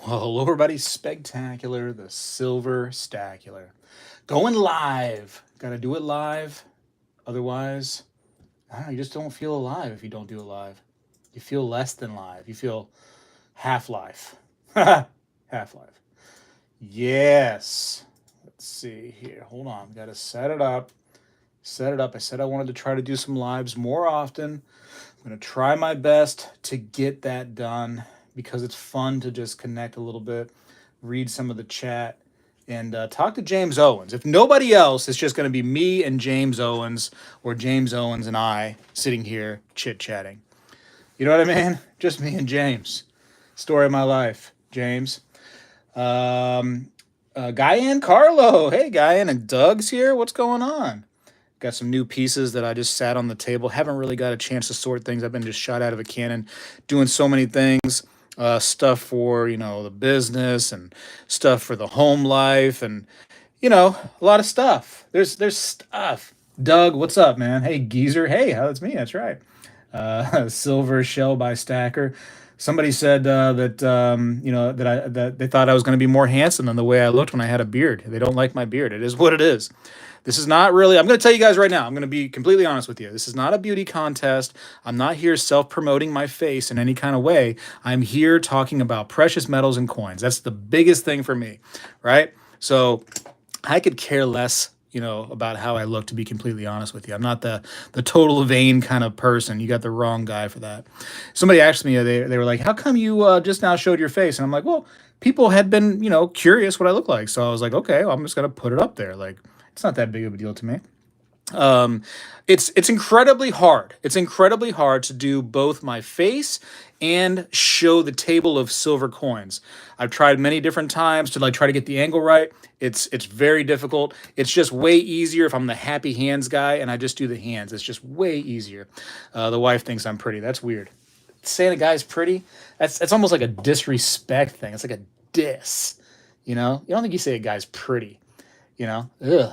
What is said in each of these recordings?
Hello, everybody. Spectacular, the Silver Stacular. Going live. Got to do it live. Otherwise, I don't know, you just don't feel alive if you don't do it live. You feel less than live. You feel half life. Half life. Yes. Let's see here. Hold on. Got to set it up. Set it up. I said I wanted to try to do some lives more often. I'm going to try my best to get that done because it's fun to just connect a little bit, read some of the chat, and talk to James Owens. If nobody else, it's just going to be me and James Owens, or James Owens and I sitting here chit chatting. You know what I mean? Just me and James. Story of my life, James. Guy and Carlo. Hey, Guy and Doug's here. What's going on? Got some new pieces that I just sat on the table. Haven't really got a chance to sort things. I've been just shot out of a cannon, doing so many things. Stuff for the business, and stuff for the home life, and a lot of stuff. There's stuff. Doug, what's up, man? Hey, Geezer. Hey, that's me. That's right. Silver Shell by Stacker. Somebody said that they thought I was going to be more handsome than the way I looked when I had a beard. They don't like my beard. It is what it is. This is not really. I'm going to tell you guys right now. I'm going to be completely honest with you. This is not a beauty contest. I'm not here self-promoting my face in any kind of way. I'm here talking about precious metals and coins. That's the biggest thing for me, right? So I could care less about how I look, to be completely honest with you. I'm not the total vain kind of person. You got the wrong guy for that. Somebody asked me, they were like, how come you just now showed your face? And I'm like, well, people had been, curious what I look like. So I was like, okay, well, I'm just going to put it up there. Like, it's not that big of a deal to me. Um, it's incredibly hard. It's incredibly hard to do both my face and show the table of silver coins. I've tried many different times to try to get the angle right. It's very difficult. It's just way easier if I'm the happy hands guy and I just do the hands. It's just way easier. The wife thinks I'm pretty. That's weird. Saying a guy's pretty, that's almost like a disrespect thing. It's like a diss. You don't think you say a guy's pretty. Ugh.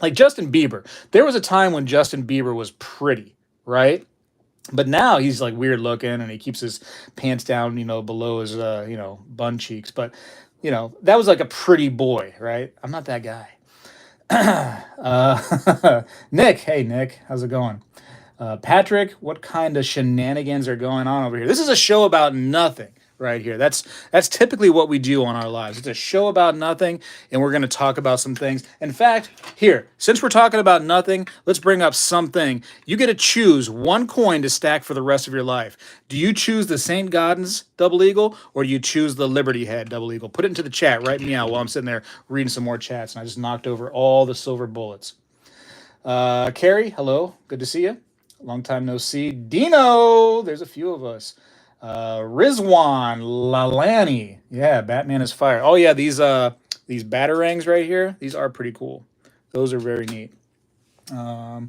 Like Justin Bieber. There was a time when Justin Bieber was pretty, right? But now he's like weird looking and he keeps his pants down, below his, bun cheeks. But, that was like a pretty boy, right? I'm not that guy. Nick. Hey, Nick. How's it going? Patrick, what kind of shenanigans are going on over here? This is a show about nothing right here. That's typically what we do on our lives. It's a show about nothing, and we're going to talk about some things. In fact, here, since we're talking about nothing, let's bring up something. You get to choose one coin to stack for the rest of your life. Do you choose the St. Gaudens double eagle, or do you choose the Liberty Head double eagle? Put it into the chat right now while I'm sitting there reading some more chats, and I just knocked over all the silver bullets. Carrie, hello. Good to see you. Long time no see. Dino, there's a few of us. Rizwan Lalani. Yeah, Batman is fire. Oh yeah, these batarangs right here, these are pretty cool. Those are very neat. I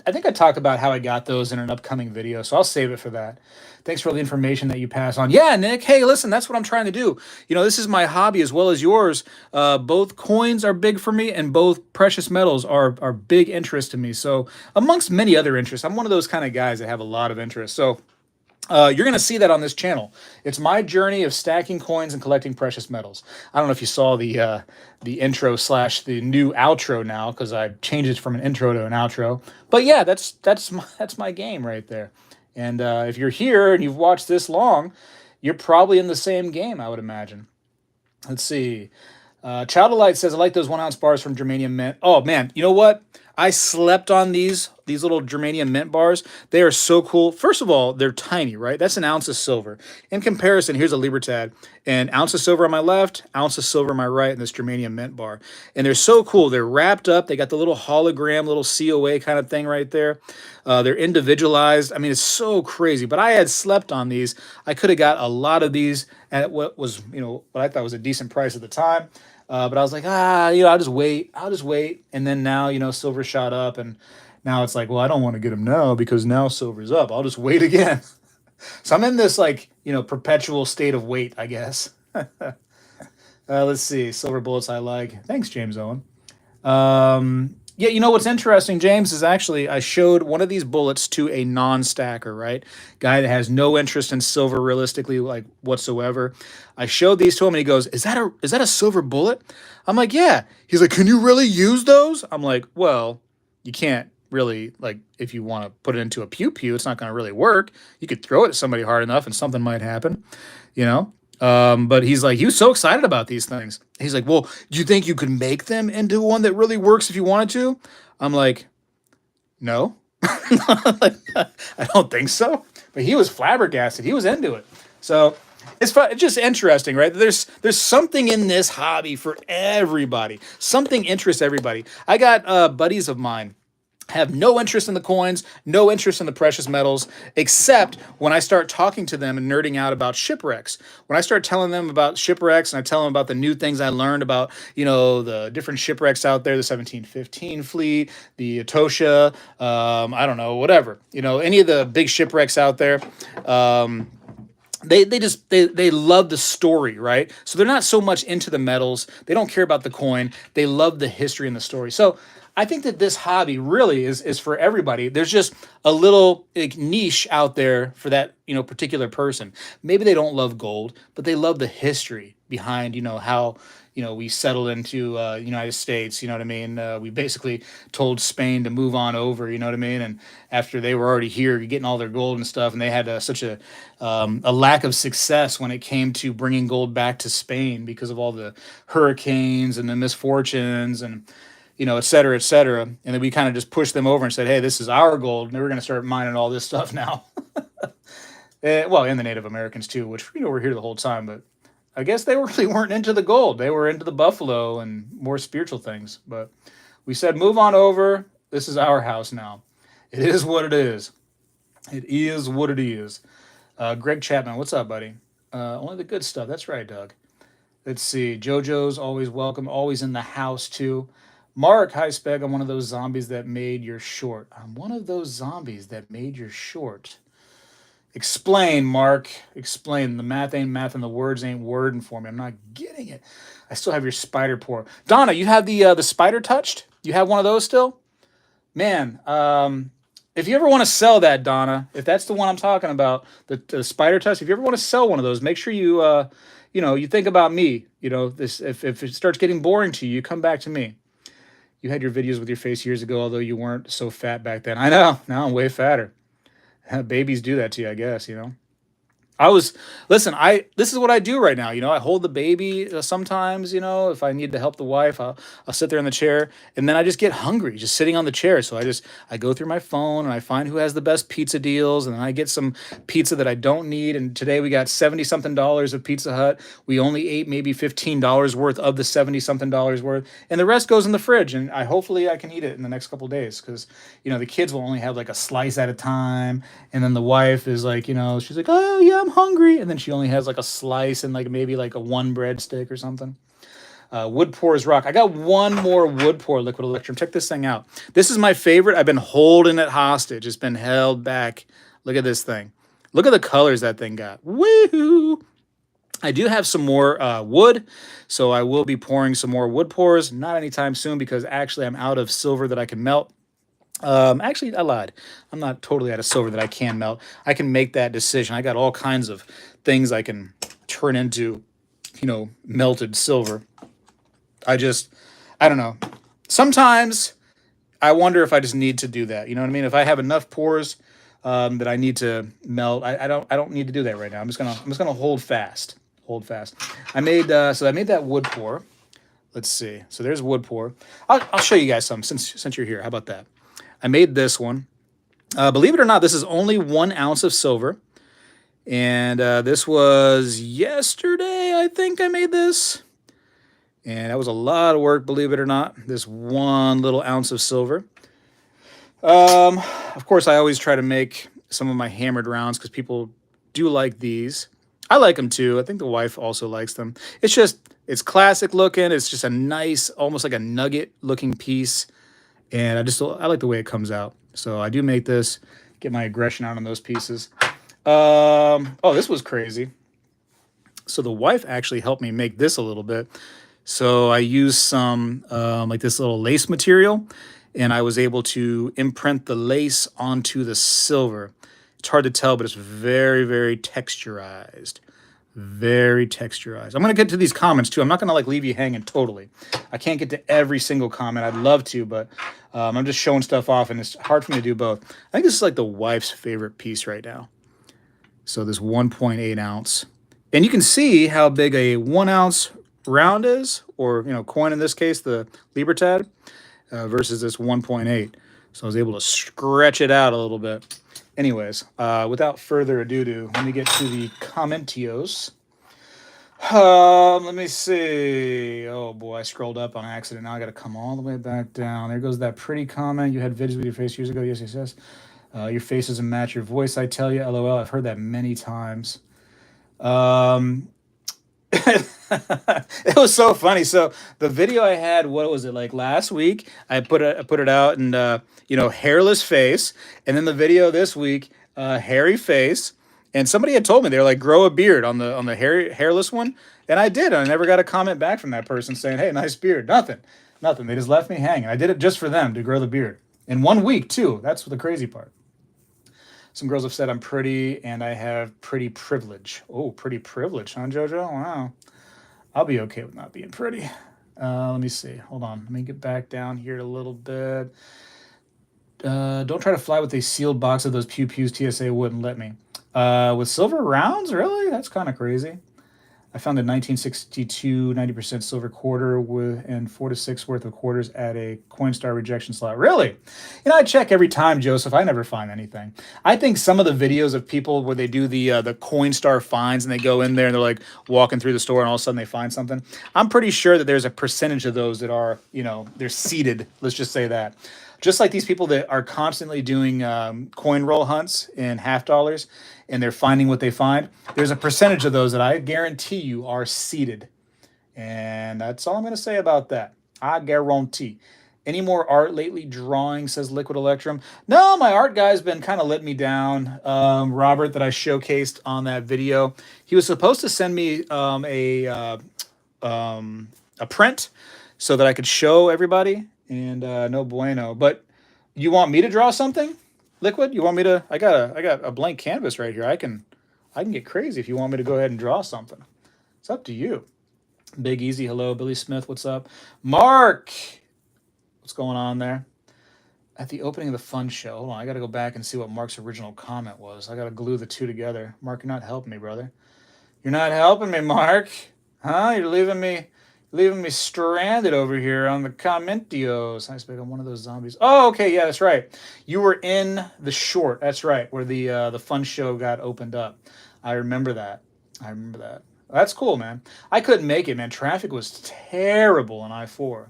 think I talked about how I got those in an upcoming video, so I'll save it for that. Thanks for all the information that you pass on. Yeah, Nick. Hey, listen, that's what I'm trying to do. This is my hobby as well as yours. Both coins are big for me, and both precious metals are big interest to me. So, amongst many other interests, I'm one of those kind of guys that have a lot of interest. So, you're going to see that on this channel. It's my journey of stacking coins and collecting precious metals. I don't know if you saw the intro slash the new outro now, because I changed it from an intro to an outro. But yeah, that's my game right there. And if you're here and you've watched this long, you're probably in the same game, I would imagine. Let's see. Child of Light says, I like those 1 ounce bars from Germanium Mint. Oh man, you know what? I slept on these little germanium mint bars. They are so cool. First of all, they're tiny, right? That's an ounce of silver. In comparison, here's a Libertad. An ounce of silver on my left, ounce of silver on my right in this germanium mint bar. And they're so cool. They're wrapped up. They got the little hologram, little COA kind of thing right there. They're individualized. I mean, it's so crazy. But I had slept on these. I could have got a lot of these at what was, what I thought was a decent price at the time. But I was like, I'll just wait. And then now, silver shot up, and now it's like, well, I don't want to get them now because now silver's up. I'll just wait again. So I'm in this perpetual state of wait, I guess. Let's see. Silver bullets I like. Thanks, James Owen. Yeah, you know what's interesting, James, is actually I showed one of these bullets to a non-stacker, right? Guy that has no interest in silver realistically, like whatsoever. I showed these to him and he goes, is that a silver bullet? I'm like, yeah. He's like, can you really use those? I'm like, well, you can't really, like, if you want to put it into a pew pew, it's not going to really work. You could throw it at somebody hard enough and something might happen, you know? But he's like, he was so excited about these things. He's like, well, do you think you could make them into one that really works if you wanted to? I'm like, no, like, I don't think so. But he was flabbergasted. He was into it. So it's fun. It's just interesting, right? There's something in this hobby for everybody. Something interests everybody. I got buddies of mine have no interest in the coins, no interest in the precious metals, except when I start talking to them and nerding out about shipwrecks. When I start telling them about shipwrecks and I tell them about the new things I learned about, the different shipwrecks out there, the 1715 fleet, the Etosha, I don't know, whatever, any of the big shipwrecks out there. They love the story, right? So they're not so much into the metals. They don't care about the coin. They love the history and the story. So I think that this hobby really is for everybody. There's just a little, like, niche out there for that particular person. Maybe they don't love gold, but they love the history behind how we settled into United States. You know what I mean? We basically told Spain to move on over. You know what I mean? And after they were already here, getting all their gold and stuff, and they had such a lack of success when it came to bringing gold back to Spain because of all the hurricanes and the misfortunes and et cetera, et cetera. And then we kind of just pushed them over and said, hey, this is our gold. And we're going to start mining all this stuff now. Well, and the Native Americans too, which, were here the whole time. But I guess they really weren't into the gold. They were into the buffalo and more spiritual things. But we said, move on over. This is our house now. It is what it is. It is what it is. Greg Chapman, what's up, buddy? Only the good stuff. That's right, Doug. Let's see. JoJo's always welcome, always in the house too. Mark, hi Speg. I'm one of those zombies that made your short. I'm one of those zombies that made your short. Explain, Mark. Explain. The math ain't math and the words ain't wording for me. I'm not getting it. I still have your spider pour. Donna, you have the spider touched? You have one of those still? Man, if you ever want to sell that, Donna, if that's the one I'm talking about, the spider touch, if you ever want to sell one of those, make sure you think about me. This if it starts getting boring to you, you come back to me. You had your videos with your face years ago, although you weren't so fat back then. I know. Now I'm way fatter. Babies do that to you, I guess. Listen, this is what I do right now. I hold the baby sometimes, if I need to help the wife, I'll sit there in the chair and then I just get hungry just sitting on the chair. So I go through my phone and I find who has the best pizza deals and then I get some pizza that I don't need. And today we got 70 something dollars of Pizza Hut. We only ate maybe $15 worth of the 70 something dollars worth and the rest goes in the fridge. And hopefully I can eat it in the next couple of days because, the kids will only have like a slice at a time. And then the wife is like, she's like, oh yeah, I'm hungry. And then she only has like a slice and like maybe like a one breadstick or something. Wood pours rock. I got one more wood pour liquid electrum. Check this thing out. This is my favorite. I've been holding it hostage. It's been held back. Look at this thing. Look at the colors that thing got. Woohoo! I do have some more wood, so I will be pouring some more wood pours. Not anytime soon because actually I'm out of silver that I can melt. Actually, I lied. I'm not totally out of silver that I can melt. I can make that decision. I got all kinds of things I can turn into, melted silver. I don't know. Sometimes I wonder if I just need to do that. You know what I mean? If I have enough pores that I need to melt, I don't need to do that right now. I'm just gonna hold fast. Hold fast. I made that wood pour. Let's see. So there's wood pour. I'll show you guys some since you're here. How about that? I made this one. Believe it or not, this is only 1 ounce of silver. And this was yesterday, I think I made this. And that was a lot of work, believe it or not. This 1 little ounce of silver. Of course, I always try to make some of my hammered rounds because people do like these. I like them too. I think the wife also likes them. It's classic looking. It's just a nice, almost like a nugget looking piece. And I like the way it comes out. So I do make this, get my aggression out on those pieces. This was crazy. So the wife actually helped me make this a little bit. So I used some like this little lace material. and I was able to imprint the lace onto the silver. It's hard to tell, but it's very, very texturized. Very texturized. I'm going to get to these comments too. I'm not going to like leave you hanging totally. I can't get to every single comment. I'd love to, but I'm just showing stuff off, and it's hard for me to do both. I think this is like the wife's favorite piece right now. So this 1.8 ounce. And you can see how big a 1 ounce round is, or, coin in this case, the Libertad, versus this 1.8. So I was able to stretch it out a little bit. Anyways, without further ado, let me get to the commentios. Let me see. Oh boy, I scrolled up on accident. Now I got to come all the way back down. There goes that pretty comment. You had videos with your face years ago. Yes, yes, yes. Your face doesn't match your voice, I tell you. LOL. I've heard that many times. It was so funny. So the video I had, what was it, like last week? I put it out, and hairless face, and then the video this week, hairy face. And somebody had told me they're like, grow a beard on the hairless one, and I did. And I never got a comment back from that person saying, hey, nice beard. Nothing. They just left me hanging. I did it just for them to grow the beard in 1 week too. That's the crazy part. Some girls have said I'm pretty and I have pretty privilege. Oh, pretty privilege, huh, JoJo? Wow. I'll be okay with not being pretty. Let me see. Hold on. Let me get back down here a little bit. Don't try to fly with a sealed box of those Pew Pews. TSA wouldn't let me. With silver rounds? Really? That's kind of crazy. I found a 1962 90% silver quarter and 4 to 6 worth of quarters at a Coinstar rejection slot. Really? I check every time, Joseph. I never find anything. I think some of the videos of people where they do the Coinstar finds, and they go in there and they're like walking through the store and all of a sudden they find something. I'm pretty sure that there's a percentage of those that are, they're seeded. Let's just say that. Just like these people that are constantly doing coin roll hunts in half dollars, and they're finding what they find, there's a percentage of those that I guarantee you are seeded. And that's all I'm going to say about that. I guarantee. Any more art lately? Drawing, says Liquid Electrum. No, my art guy's been kind of letting me down. Robert, that I showcased on that video, he was supposed to send me a print so that I could show everybody, and no bueno. But you want me to draw something, Liquid? You want me to? I got a blank canvas right here. I can get crazy if you want me to go ahead and draw something. It's up to you. Big Easy, hello. Billy Smith, what's up? Mark, what's going on there? At the opening of the fun show, hold on, I got to go back and see what Mark's original comment was. I got to glue the two together. Mark, you're not helping me, brother. You're not helping me, Mark. Huh? You're leaving me stranded over here on the commentios. I expect I'm one of those zombies. Oh, okay, yeah, that's right. You were in the short. That's right, where the fun show got opened up. I remember that. That's cool, man. I couldn't make it, man. Traffic was terrible on I-4.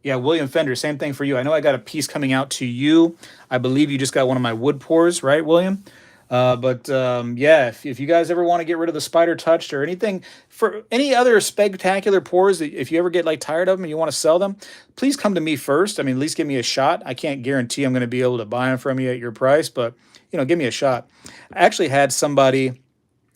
Yeah, William Fender, same thing for you. I know I got a piece coming out to you. I believe you just got one of my wood pours, right, William? Yeah, if you guys ever want to get rid of the spider touched or anything, for any other spectacular pours, if you ever get like tired of them and you want to sell them, please come to me first. I mean, at least give me a shot. I can't guarantee I'm going to be able to buy them from you at your price, but give me a shot. I actually had somebody,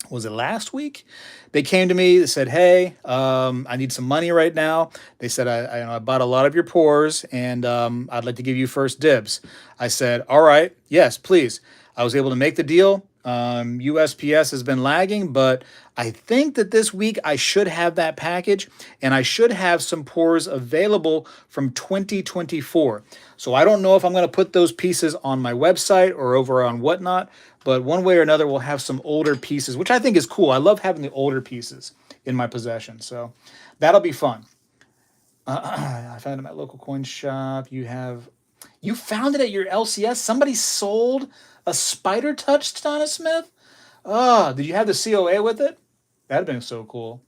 was it last week? They came to me, they said, hey, I need some money right now. They said, I bought a lot of your pours, and I'd like to give you first dibs. I said, all right, yes, please. I was able to make the deal. USPS has been lagging, but I think that this week I should have that package, and I should have some pours available from 2024. So I don't know if I'm going to put those pieces on my website or over on Whatnot, but one way or another we'll have some older pieces, which I think is cool. I love having the older pieces in my possession, so that'll be fun. I found it at my local coin shop. You found it at your LCS? Somebody sold a spider touched Donna Smith? Oh, did you have the COA with it? That'd have been so cool.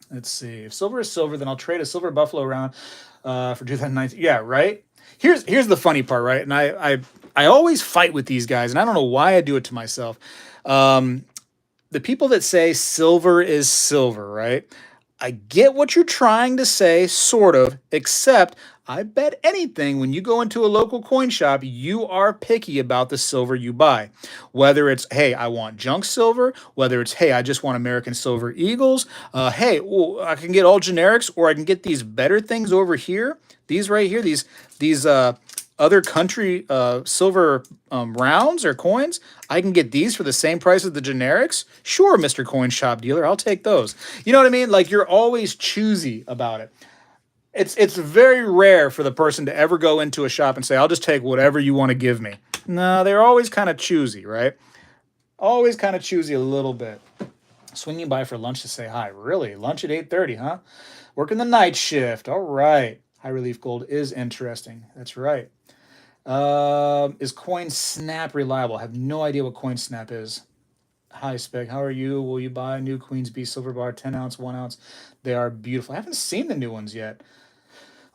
Let's see. If silver is silver, then I'll trade a silver buffalo round for 2019. Yeah, right? Here's the funny part, right? And I always fight with these guys, and I don't know why I do it to myself. The people that say silver is silver, right? I get what you're trying to say, sort of, except I bet anything when you go into a local coin shop, you are picky about the silver you buy. Whether it's, hey, I want junk silver, whether it's, hey, I just want American Silver Eagles, hey, ooh, I can get all generics, or I can get these better things over here. These right here, these other country silver rounds or coins. I can get these for the same price as the generics. Sure, Mr. Coin Shop Dealer, I'll take those. You know what I mean? Like you're always choosy about it. It's very rare for the person to ever go into a shop and say, "I'll just take whatever you want to give me." No, they're always kind of choosy, right? Always kind of choosy a little bit. Swinging by for lunch to say hi. Really? Lunch at 8:30, huh? Working the night shift. All right. High relief gold is interesting. That's right. Is Coin Snap reliable? I have no idea what Coin Snap is. Hi, Spec. How are you? Will you buy a new Queen's Bee silver bar, 10 ounce, 1 ounce? They are beautiful. I haven't seen the new ones yet.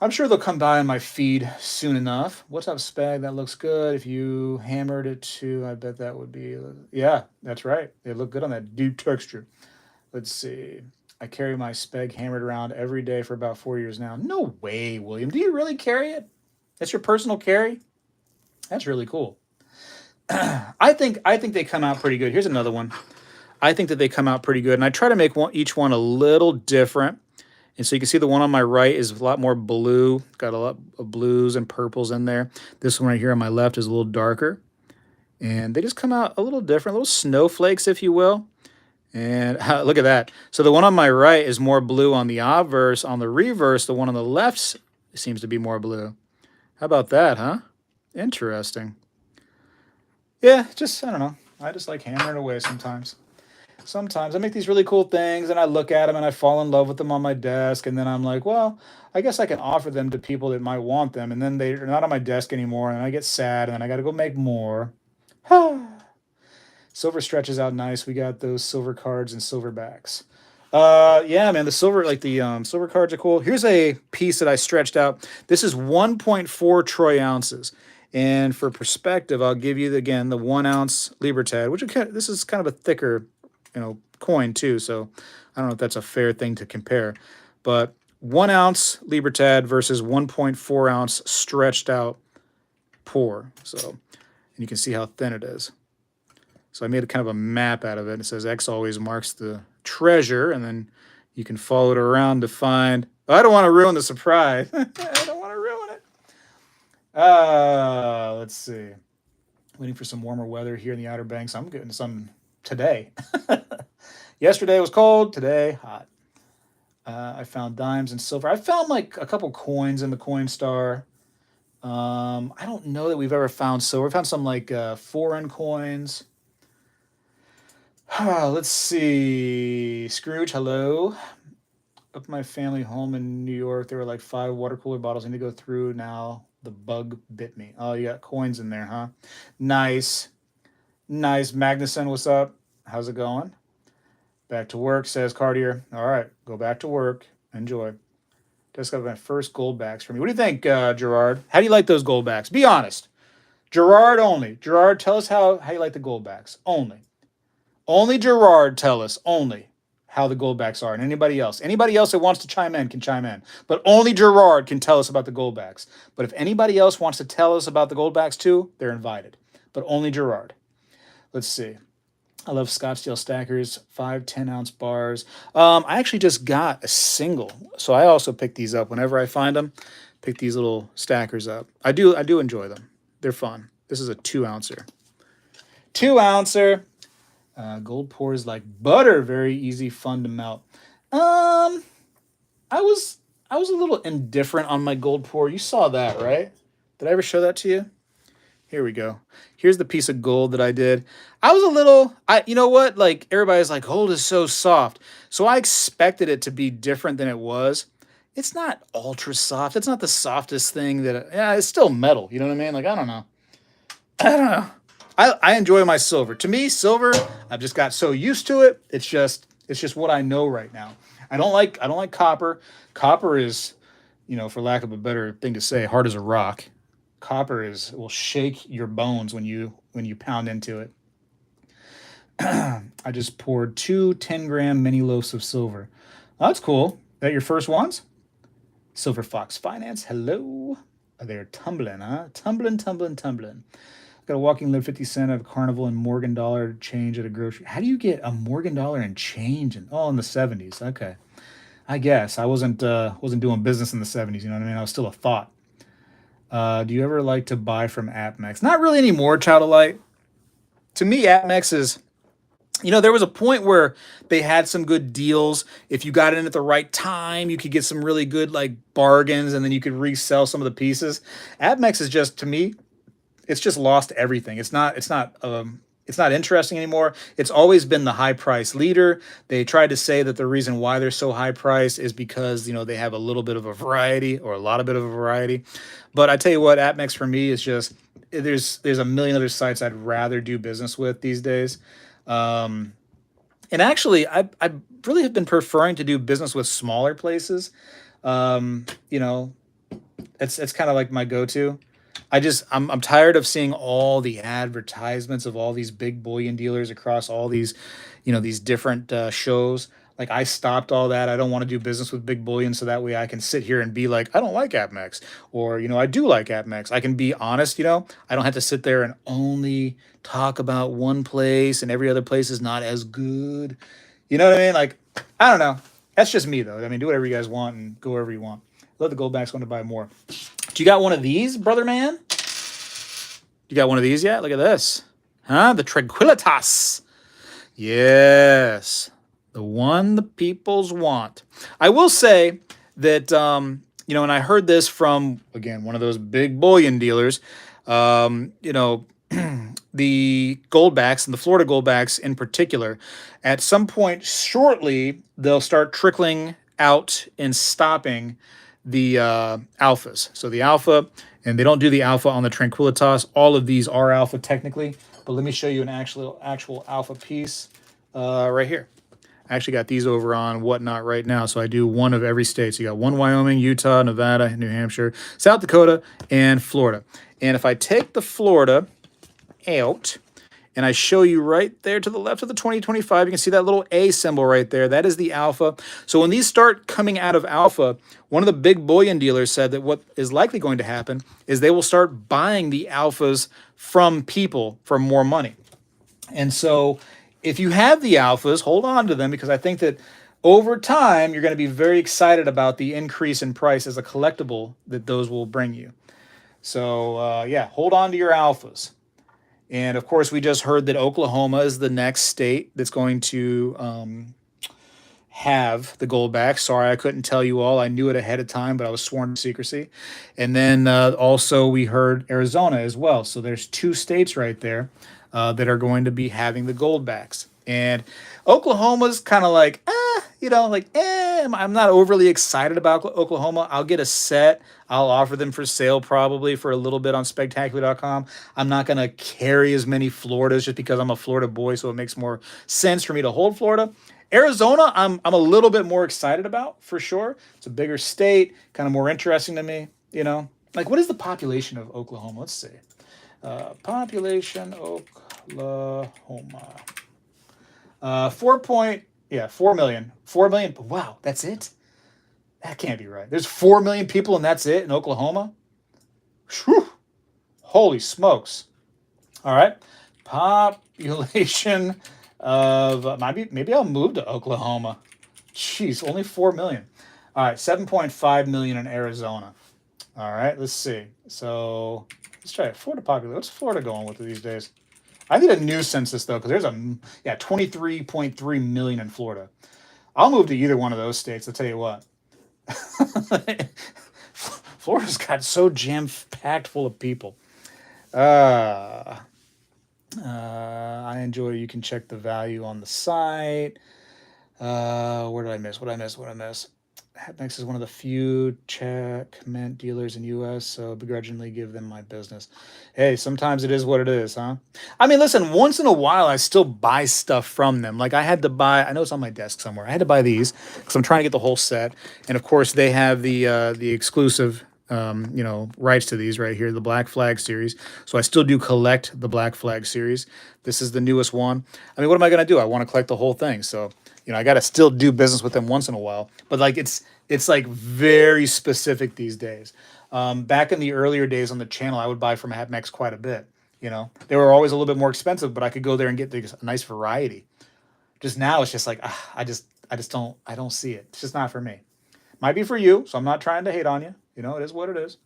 I'm sure they'll come by on my feed soon enough. What's up, Spag? That looks good. If you hammered it too, I bet that would be. Yeah, that's right. They look good on that deep texture. Let's see. I carry my Speg hammered around every day for about 4 years now. No way, William. Do you really carry it? That's your personal carry? That's really cool. I think they come out pretty good. Here's another one. I think that they come out pretty good, and I try to make each one a little different. And so you can see the one on my right is a lot more blue, got a lot of blues and purples in there. This one right here on my left is a little darker. And they just come out a little different, little snowflakes, if you will. And look at that. So the one on my right is more blue on the obverse. On the reverse, the one on the left seems to be more blue. How about that, huh? Interesting. Yeah, just, I don't know. I just like hammering away sometimes. Sometimes I make these really cool things and I look at them and I fall in love with them on my desk. And then I'm like, well, I guess I can offer them to people that might want them. And then they're not on my desk anymore. And I get sad and then I got to go make more. Silver stretches out nice. We got those silver cards and silver backs. Yeah, man, the silver, like the silver cards are cool. Here's a piece that I stretched out. This is 1.4 troy ounces. And for perspective, I'll give you, again, the 1 ounce Libertad, which this is kind of a thicker, coin too. So I don't know if that's a fair thing to compare. But 1 ounce Libertad versus 1.4 ounce stretched out pour. So, and you can see how thin it is. So I made a kind of a map out of it. It says X always marks the treasure, and then you can follow it around to find. I don't want to ruin the surprise. I don't want to ruin it. Let's see. Waiting for some warmer weather here in the Outer Banks. I'm getting some today. Yesterday was cold. Today, hot. I found dimes and silver. I found like a couple coins in the Coinstar. I don't know that we've ever found silver. We found some like foreign coins. Let's see. Scrooge, hello. Up my family home in New York, there were like 5 water cooler bottles I need to go through now. The bug bit me. Oh, you got coins in there, huh? Nice. Nice. Magnuson, what's up? How's it going? Back to work, says Cartier. All right, go back to work. Enjoy. Just got my first Goldbacks for me. What do you think, Gerard? How do you like those Goldbacks? Be honest. Gerard only. Gerard, tell us how you like the Goldbacks. Only. Only Gerard tell us. Only how the Goldbacks are. And anybody else. Anybody else that wants to chime in can chime in. But only Gerard can tell us about the Goldbacks. But if anybody else wants to tell us about the Goldbacks too, they're invited. But only Gerard. Let's see. I love Scottsdale Stackers, 5 10-ounce bars. I actually just got a single, so I also pick these up whenever I find them. Pick these little stackers up. I do enjoy them. They're fun. This is a 2-ouncer. 2-ouncer. Gold pours like butter. Very easy, fun to melt. I was a little indifferent on my gold pour. You saw that, right? Did I ever show that to you? Here we go. Here's the piece of gold that I did. I was a little, you know what? Like everybody's like, gold is so soft. So I expected it to be different than it was. It's not ultra soft. It's not the softest thing yeah, it's still metal. You know what I mean? Like, I don't know. I enjoy my silver. To me, silver, I've just got so used to it. It's just what I know right now. I don't like copper. Copper is, for lack of a better thing to say, hard as a rock. Copper will shake your bones when you pound into it. I just poured 2 10-gram mini loaves of silver. Oh, that's cool. That your first ones? Silver Fox Finance, hello. They're tumbling, huh? Tumbling, tumbling, tumbling. Got a walking live 50 cent at a carnival and Morgan dollar change at a grocery. How do you get a Morgan dollar and change? In the 70s. Okay. I guess I wasn't doing business in the 70s. You know what I mean? I was still a thought. Do you ever like to buy from AppMex? Not really anymore, Child of Light. To me, AppMex is, there was a point where they had some good deals. If you got in at the right time, you could get some really good like bargains, and then you could resell some of the pieces. AppMex is just, to me, it's just lost everything. It's not interesting anymore. It's always been the high price leader. They tried to say that the reason why they're so high price is because they have a little bit of a variety or a lot of bit of a variety. But I tell you what, AppMex for me is just there's a million other sites I'd rather do business with these days. Um, and actually, I really have been preferring to do business with smaller places. Um, you know, it's kind of like my go-to. I'm tired of seeing all the advertisements of all these big bullion dealers across all these, these different shows. Like I stopped all that. I don't want to do business with big bullion, so that way I can sit here and be like, I don't like AppMex, or I do like AppMex. I can be honest. I don't have to sit there and only talk about one place and every other place is not as good. You know what I mean? Like I don't know. That's just me though. I mean, do whatever you guys want and go wherever you want. Let the Goldbacks want to buy more. Do you got one of these, brother man? You got one of these yet? Look at this. Huh? The Tranquilitas. Yes. The one the peoples want. I will say that, and I heard this from, again, one of those big bullion dealers, the Goldbacks and the Florida Goldbacks in particular, at some point shortly, they'll start trickling out and stopping the alphas. So the alpha, and they don't do the alpha on the Tranquilitas. All of these are alpha technically, but let me show you an actual alpha piece right here. I actually got these over on Whatnot right now, so I do one of every state. So you got one Wyoming, Utah, Nevada, New Hampshire, South Dakota, and Florida. And if I take the Florida out, and I show you right there to the left of the 2025, you can see that little A symbol right there. That is the alpha. So when these start coming out of alpha, one of the big bullion dealers said that what is likely going to happen is they will start buying the alphas from people for more money. And so if you have the alphas, hold on to them, because I think that over time, you're going to be very excited about the increase in price as a collectible that those will bring you. So yeah, hold on to your alphas. And of course, we just heard that Oklahoma is the next state that's going to have the Goldback. Sorry, I couldn't tell you all. I knew it ahead of time, but I was sworn to secrecy. And then also we heard Arizona as well. So there's two states right there that are going to be having the Goldbacks. And Oklahoma's kind of like, I'm not overly excited about Oklahoma. I'll get a set. I'll offer them for sale probably for a little bit on Spegtacular.com. I'm not going to carry as many Floridas just because I'm a Florida boy, so it makes more sense for me to hold Florida. Arizona, I'm a little bit more excited about, for sure. It's a bigger state, kind of more interesting to me, Like, what is the population of Oklahoma? Let's see. Population Oklahoma. 4 million. 4 million. Wow, that's it? That can't be right. There's 4 million people and that's it in Oklahoma? Whew. Holy smokes. All right. Population of, maybe I'll move to Oklahoma. Jeez, only 4 million. All right, 7.5 million in Arizona. All right, let's see. So let's try it. Florida population. What's Florida going with these days? I need a new census though, because there's 23.3 million in Florida. I'll move to either one of those states. I'll tell you what. Florida's got so jam-packed full of people. I enjoy. You can check the value on the site. Where did I miss? What did I miss? AppMex is one of the few check mint dealers in U.S., so begrudgingly give them my business. Hey, sometimes it is what it is, huh? I mean, listen, once in a while, I still buy stuff from them. Like I had to buy, I know it's on my desk somewhere. I had to buy these because I'm trying to get the whole set. And of course, they have the exclusive rights to these right here, the Black Flag series. So I still do collect the Black Flag series. This is the newest one. I mean, what am I going to do? I want to collect the whole thing. So You know, I got to still do business with them once in a while, but like it's like very specific these days. Back in the earlier days on the channel, I would buy from Atmex quite a bit. You know, they were always a little bit more expensive, but I could go there and get a nice variety. Just now, it's just like I don't see it. It's just not for me. Might be for you, so I'm not trying to hate on you. You know, it is what it is.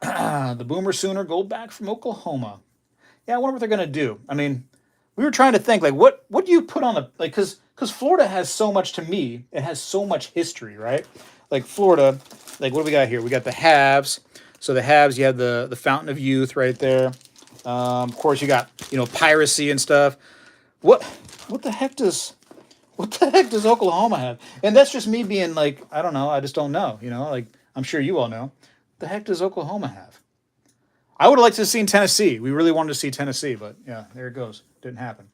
The Boomer Sooner Goldback from Oklahoma. Yeah, I wonder what they're gonna do. I mean, we were trying to think like what do you put on the like because Florida has so much to me. It has so much history, right? Like Florida, like what do we got here? We got the halves. So the halves, you have the Fountain of Youth right there. Of course, you got piracy and stuff. What what the heck does what the heck does Oklahoma have? And that's just me being like, I don't know. I just don't know. Like I'm sure you all know. What the heck does Oklahoma have? I would have liked to have seen Tennessee. We really wanted to see Tennessee, but yeah, there it goes. Didn't happen.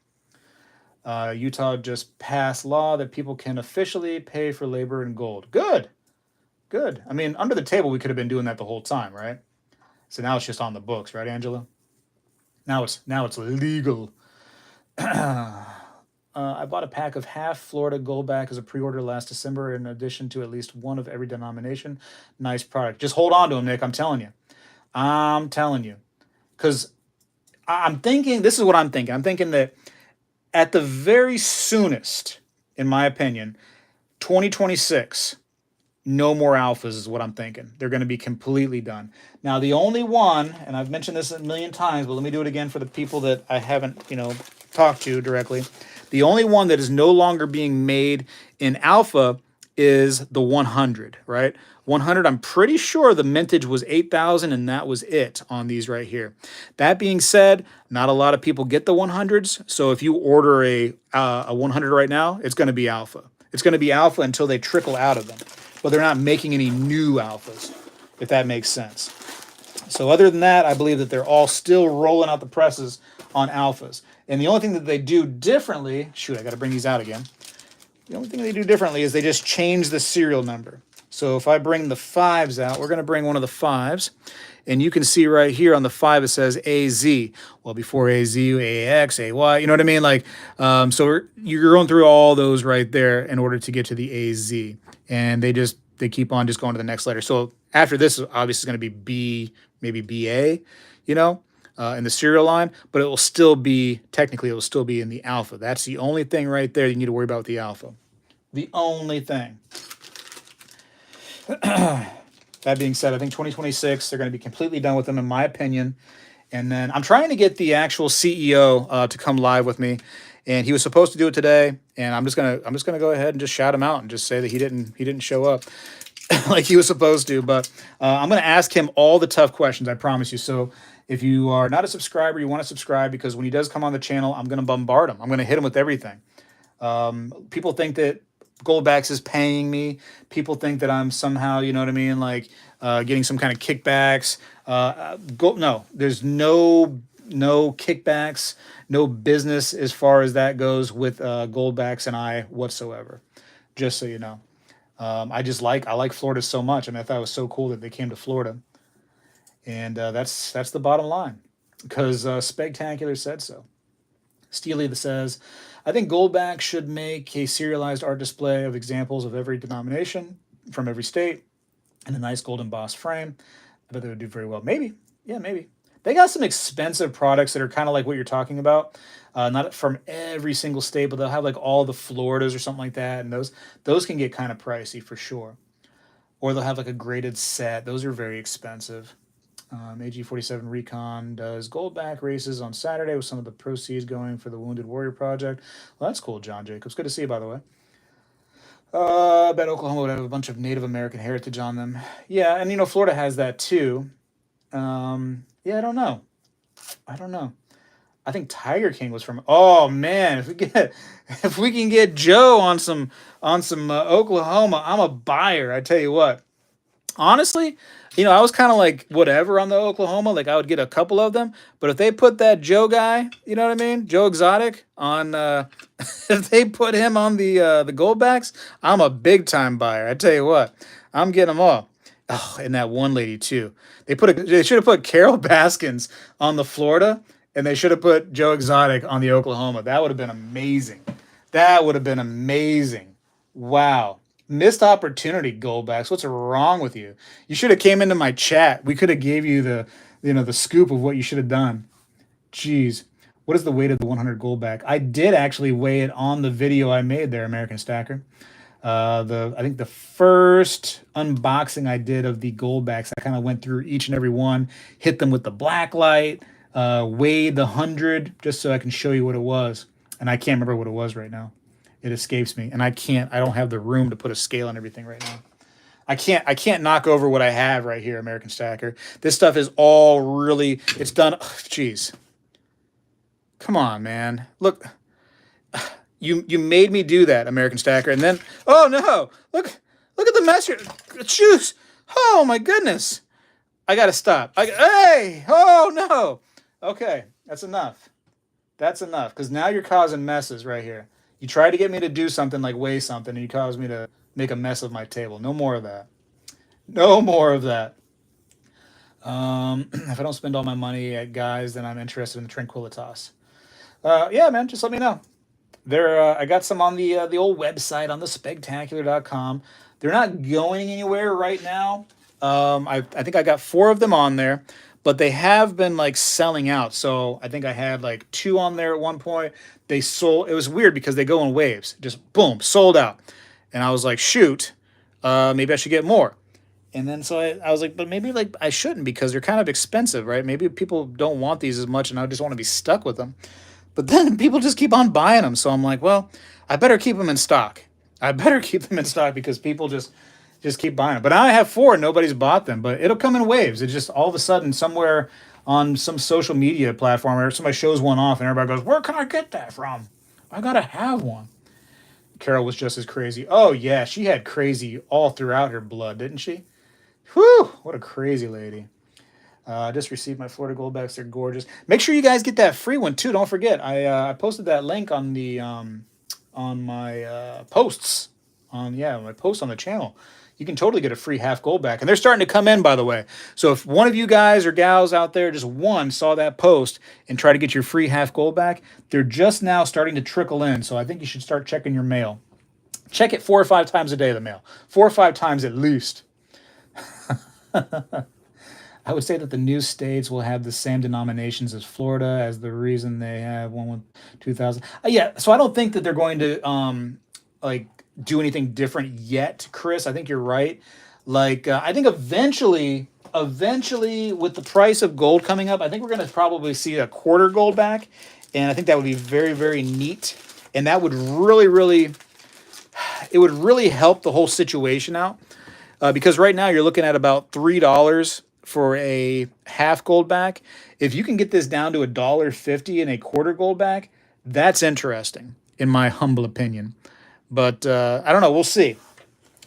Utah just passed law that people can officially pay for labor in gold. Good, good. I mean, under the table, we could have been doing that the whole time, right? So now it's just on the books, right, Angela? Now it's legal. I bought a pack of half Florida Goldback as a pre-order last December, in addition to at least one of every denomination. Nice product. Just hold on to them, Nick. I'm telling you. I'm telling you. Because I'm thinking, this is what I'm thinking. I'm thinking that at the very soonest, in my opinion, 2026, no more alphas is what I'm thinking. They're going to be completely done. Now, the only one, and I've mentioned this a million times, but let me do it again for the people that I haven't, talked to directly. The only one that is no longer being made in alpha is the 100, right? 100, I'm pretty sure the mintage was 8,000 and that was it on these right here. That being said, not a lot of people get the 100s. So if you order a 100 right now, it's going to be alpha. It's going to be alpha until they trickle out of them. But they're not making any new alphas, if that makes sense. So other than that, I believe that they're all still rolling out the presses on alphas. And the only thing that they do differently, shoot, I got to bring these out again. The only thing they do differently is they just change the serial number. So if I bring the 5s out, we're going to bring one of the 5s. And you can see right here on the 5, it says AZ. Well, before AZ, AX, AY, you know what I mean? Like, so you're going through all those right there in order to get to the AZ. And they keep on just going to the next letter. So after this, obviously, is going to be B, maybe BA, in the serial line. But it will still be, technically, it will still be in the alpha. That's the only thing right there you need to worry about with the alpha. The only thing. That being said, I think 2026, they're going to be completely done with them, in my opinion. And then I'm trying to get the actual CEO to come live with me, and he was supposed to do it today. And I'm just gonna go ahead and just shout him out and just say that he didn't show up like he was supposed to. But I'm gonna ask him all the tough questions, I promise you. So if you are not a subscriber, you want to subscribe, because when he does come on the channel, I'm gonna bombard him. I'm gonna hit him with everything. People think that Goldbacks is paying me. People think that I'm somehow, you know what I mean, like getting some kind of kickbacks. No, there's no kickbacks, no business as far as that goes with Goldbacks and I whatsoever. Just so you know, I like Florida so much, and I thought it was so cool that they came to Florida, and that's the bottom line, because Spegtacular said so. Steely says, I think Goldback should make a serialized art display of examples of every denomination from every state in a nice gold embossed frame. I bet they would do very well. Maybe. Yeah, maybe. They got some expensive products that are kind of like what you're talking about. Not from every single state, but they'll have like all the Floridas or something like that. And those can get kind of pricey for sure. Or they'll have like a graded set. Those are very expensive. AG47 Recon does Goldback races on Saturday with some of the proceeds going for the Wounded Warrior Project. Well, that's cool, John Jacobs. Good to see you, by the way. I bet Oklahoma would have a bunch of Native American heritage on them. Yeah, and Florida has that too. Yeah, I don't know. I think Tiger King was from. Oh man, if we can get Joe on some Oklahoma, I'm a buyer. I tell you what. Honestly, I was kind of like whatever on the Oklahoma. Like I would get a couple of them, but if they put that Joe guy, you know what I mean, Joe Exotic on, if they put him on the Goldbacks, I'm a big time buyer. I tell you what, I'm getting them all. Oh, and that one lady too. They should have put Carol Baskins on the Florida, and they should have put Joe Exotic on the Oklahoma. That would have been amazing. That would have been amazing. Wow. Missed opportunity, Goldbacks. What's wrong with you? You should have came into my chat. We could have gave you the scoop of what you should have done. Jeez. What is the weight of the 100 Goldback? I did actually weigh it on the video I made there, American Stacker. I think the first unboxing I did of the Goldbacks, I kind of went through each and every one, hit them with the black light, weighed the 100 just so I can show you what it was. And I can't remember what it was right now. It escapes me, and I don't have the room to put a scale on everything right now. I can't knock over what I have right here, American Stacker. This stuff is all really, it's done. Jeez. Come on, man. Look, you made me do that, American Stacker, and then, oh no, look at the mess here. Shoes. Oh my goodness. I gotta stop. Hey, oh no. Okay, that's enough. That's enough, because now you're causing messes right here. You tried to get me to do something like weigh something, and you caused me to make a mess of my table. No more of that. No more of that. If I don't spend all my money at guys, then I'm interested in the Tranquilitas. Yeah, man, just let me know. I got some on the old website on the Spegtacular.com. They're not going anywhere right now. I think I got 4 of them on there, but they have been like selling out. So I think I had like 2 on there at one point. They sold. It was weird because they go in waves. Just boom, sold out. And I was like, shoot, maybe I should get more. And then so I was like, but maybe like I shouldn't, because they're kind of expensive, right? Maybe people don't want these as much, and I just want to be stuck with them. But then people just keep on buying them. So I'm like, well, I better keep them in stock. I better keep them in stock, because people just keep buying them. But now I have 4 and nobody's bought them. But it'll come in waves. It's just all of a sudden somewhere on some social media platform or somebody shows one off and everybody goes, where can I get that from? I got to have one. Carol was just as crazy. Oh, yeah. She had crazy all throughout her blood, didn't she? Whew. What a crazy lady. Just received my Florida Goldbacks. They're gorgeous. Make sure you guys get that free one too. Don't forget, I posted that link on the on my posts my post on the channel. You can totally get a free half Goldback, and they're starting to come in, by the way. So if one of you guys or gals out there, just one, saw that post and try to get your free half Goldback, they're just now starting to trickle in. So I think you should start checking your mail. Check it 4 or 5 times a day, the mail. 4 or 5 times at least. I would say that the new states will have the same denominations as Florida, as the reason they have one with 2,000. Yeah, so I don't think that they're going to like do anything different yet, Chris. I think you're right. Like I think eventually with the price of gold coming up, I think we're going to probably see a quarter Goldback, and I think that would be very, very neat, and that would really it would really help the whole situation out, because right now you're looking at about $3 for a half Goldback. If you can get this down to $1.50 and a quarter Goldback, that's interesting, in my humble opinion. But I don't know. We'll see.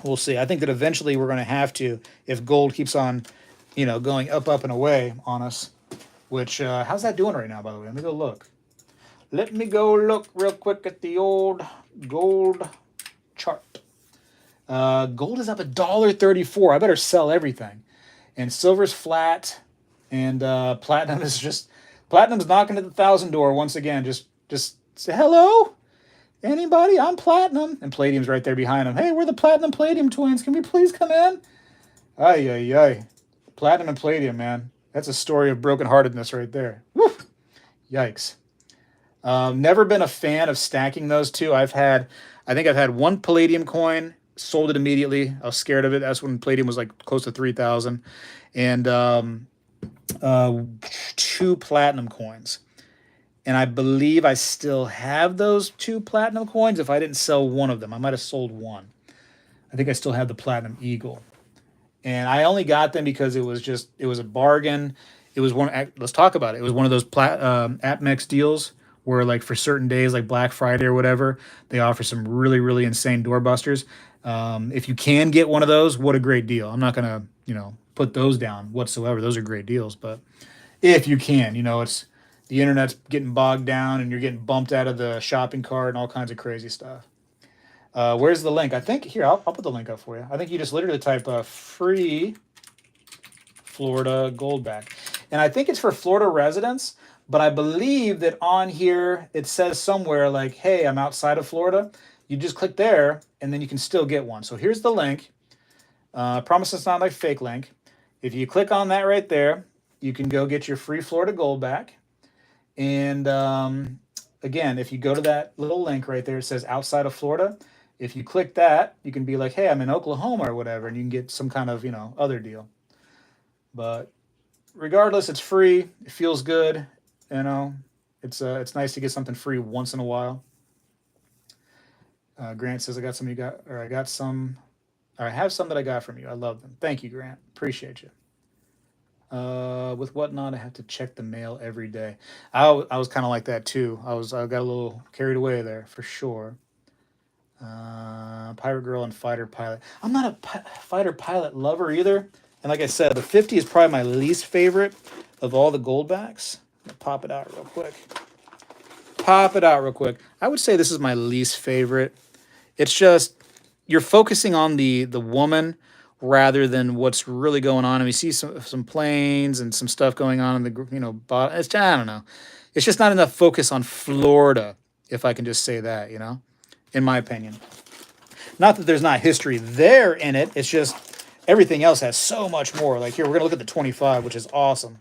We'll see. I think that eventually we're going to have to, if gold keeps on, going up and away on us. Which how's that doing right now? By the way, let me go look. Let me go look real quick at the old gold chart. Gold is up $1.34. I better sell everything. And silver's flat, and platinum's knocking at the 1,000 door once again. Just say hello, anybody? I'm platinum, and palladium's right there behind him. Hey, we're the platinum palladium twins. Can we please come in? Ay. Platinum and palladium, man. That's a story of brokenheartedness right there. Woo! Yikes. Never been a fan of stacking those two. I think I've had 1 palladium coin. Sold it immediately. I was scared of it. That's when palladium was like close to 3,000, and 2 platinum coins. And I believe I still have those 2 platinum coins. If I didn't sell one of them, I might have sold one. I think I still have the platinum eagle, and I only got them because it was a bargain. It was one. Let's talk about it. It was one of those AppMex deals where, like, for certain days, like Black Friday or whatever, they offer some really, really insane doorbusters. If you can get one of those, what a great deal. I'm not going to, put those down whatsoever. Those are great deals. But if you can, it's the internet's getting bogged down and you're getting bumped out of the shopping cart and all kinds of crazy stuff. Where's the link? I think here, I'll put the link up for you. I think you just literally type free Florida Goldback. And I think it's for Florida residents, But I believe that on here it says somewhere like, hey, I'm outside of Florida. You just click there and then you can still get one. So here's the link. I promise it's not like fake link. If you click on that right there, you can go get your free Florida Goldback. And again, if you go to that little link right there, it says outside of Florida. If you click that, you can be like, hey, I'm in Oklahoma or whatever, and you can get some kind of, other deal. But regardless, it's free. It feels good. You know, it's nice to get something free once in a while. Grant says I got some you got, or I got some, or I have some that I got from you. I love them. Thank you, Grant. Appreciate you. With whatnot, I have to check the mail every day. I was kind of like that too. I got a little carried away there for sure. Pirate Girl and Fighter Pilot. I'm not a Fighter Pilot lover either. And like I said, the 50 is probably my least favorite of all the Goldbacks. Pop it out real quick. Pop it out real quick. I would say this is my least favorite. It's just you're focusing on the woman rather than what's really going on. And we see some planes and some stuff going on in the bottom. I don't know. It's just not enough focus on Florida, if I can just say that, in my opinion. Not that there's not history there in it. It's just everything else has so much more. Like here, we're gonna look at the 25, which is awesome.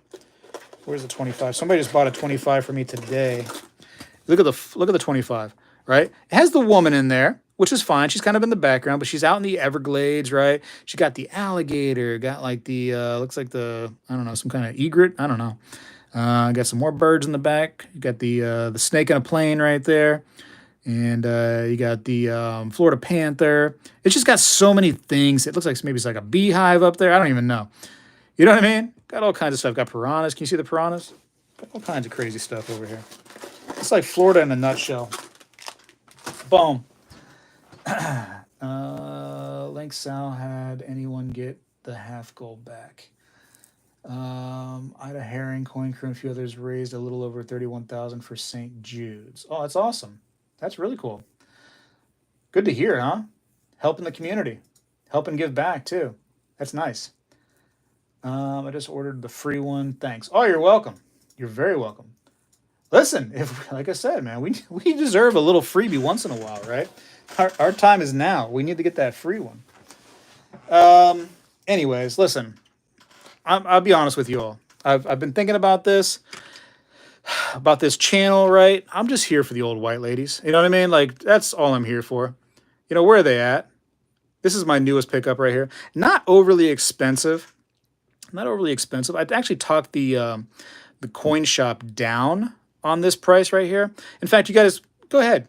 Where's the 25? Somebody just bought a 25 for me today. Look at the 25, right? It has the woman in there, which is fine. She's kind of in the background, but she's out in the Everglades, right? She got the alligator, got like the looks like the, I don't know, some kind of egret. I don't know. Got some more birds in the back. You got the snake in a plane right there. And you got the Florida panther. It's just got so many things. It looks like maybe it's like a beehive up there. I don't even know. You know what I mean? Got all kinds of stuff. Got piranhas. Can you see the piranhas? Got all kinds of crazy stuff over here. It's like Florida in a nutshell. Boom. Link Sal had anyone get the half gold back? Ida Herring, Coin Crew, and a few others raised a little over 31,000 for St. Jude's. Oh, that's awesome. That's really cool. Good to hear, huh? Helping the community. Helping give back, too. That's nice. I just ordered the free one. Thanks. Oh, you're welcome. You're very welcome. Listen, like I said, man, we deserve a little freebie once in a while, right? Our time is now. We need to get that free one. Anyways, listen. I'll be honest with you all. I've been thinking about this channel, right? I'm just here for the old white ladies. You know what I mean? Like, that's all I'm here for. Where are they at? This is my newest pickup right here. Not overly expensive. Not overly expensive. I actually talked the coin shop down on this price right here. In fact, you guys go ahead,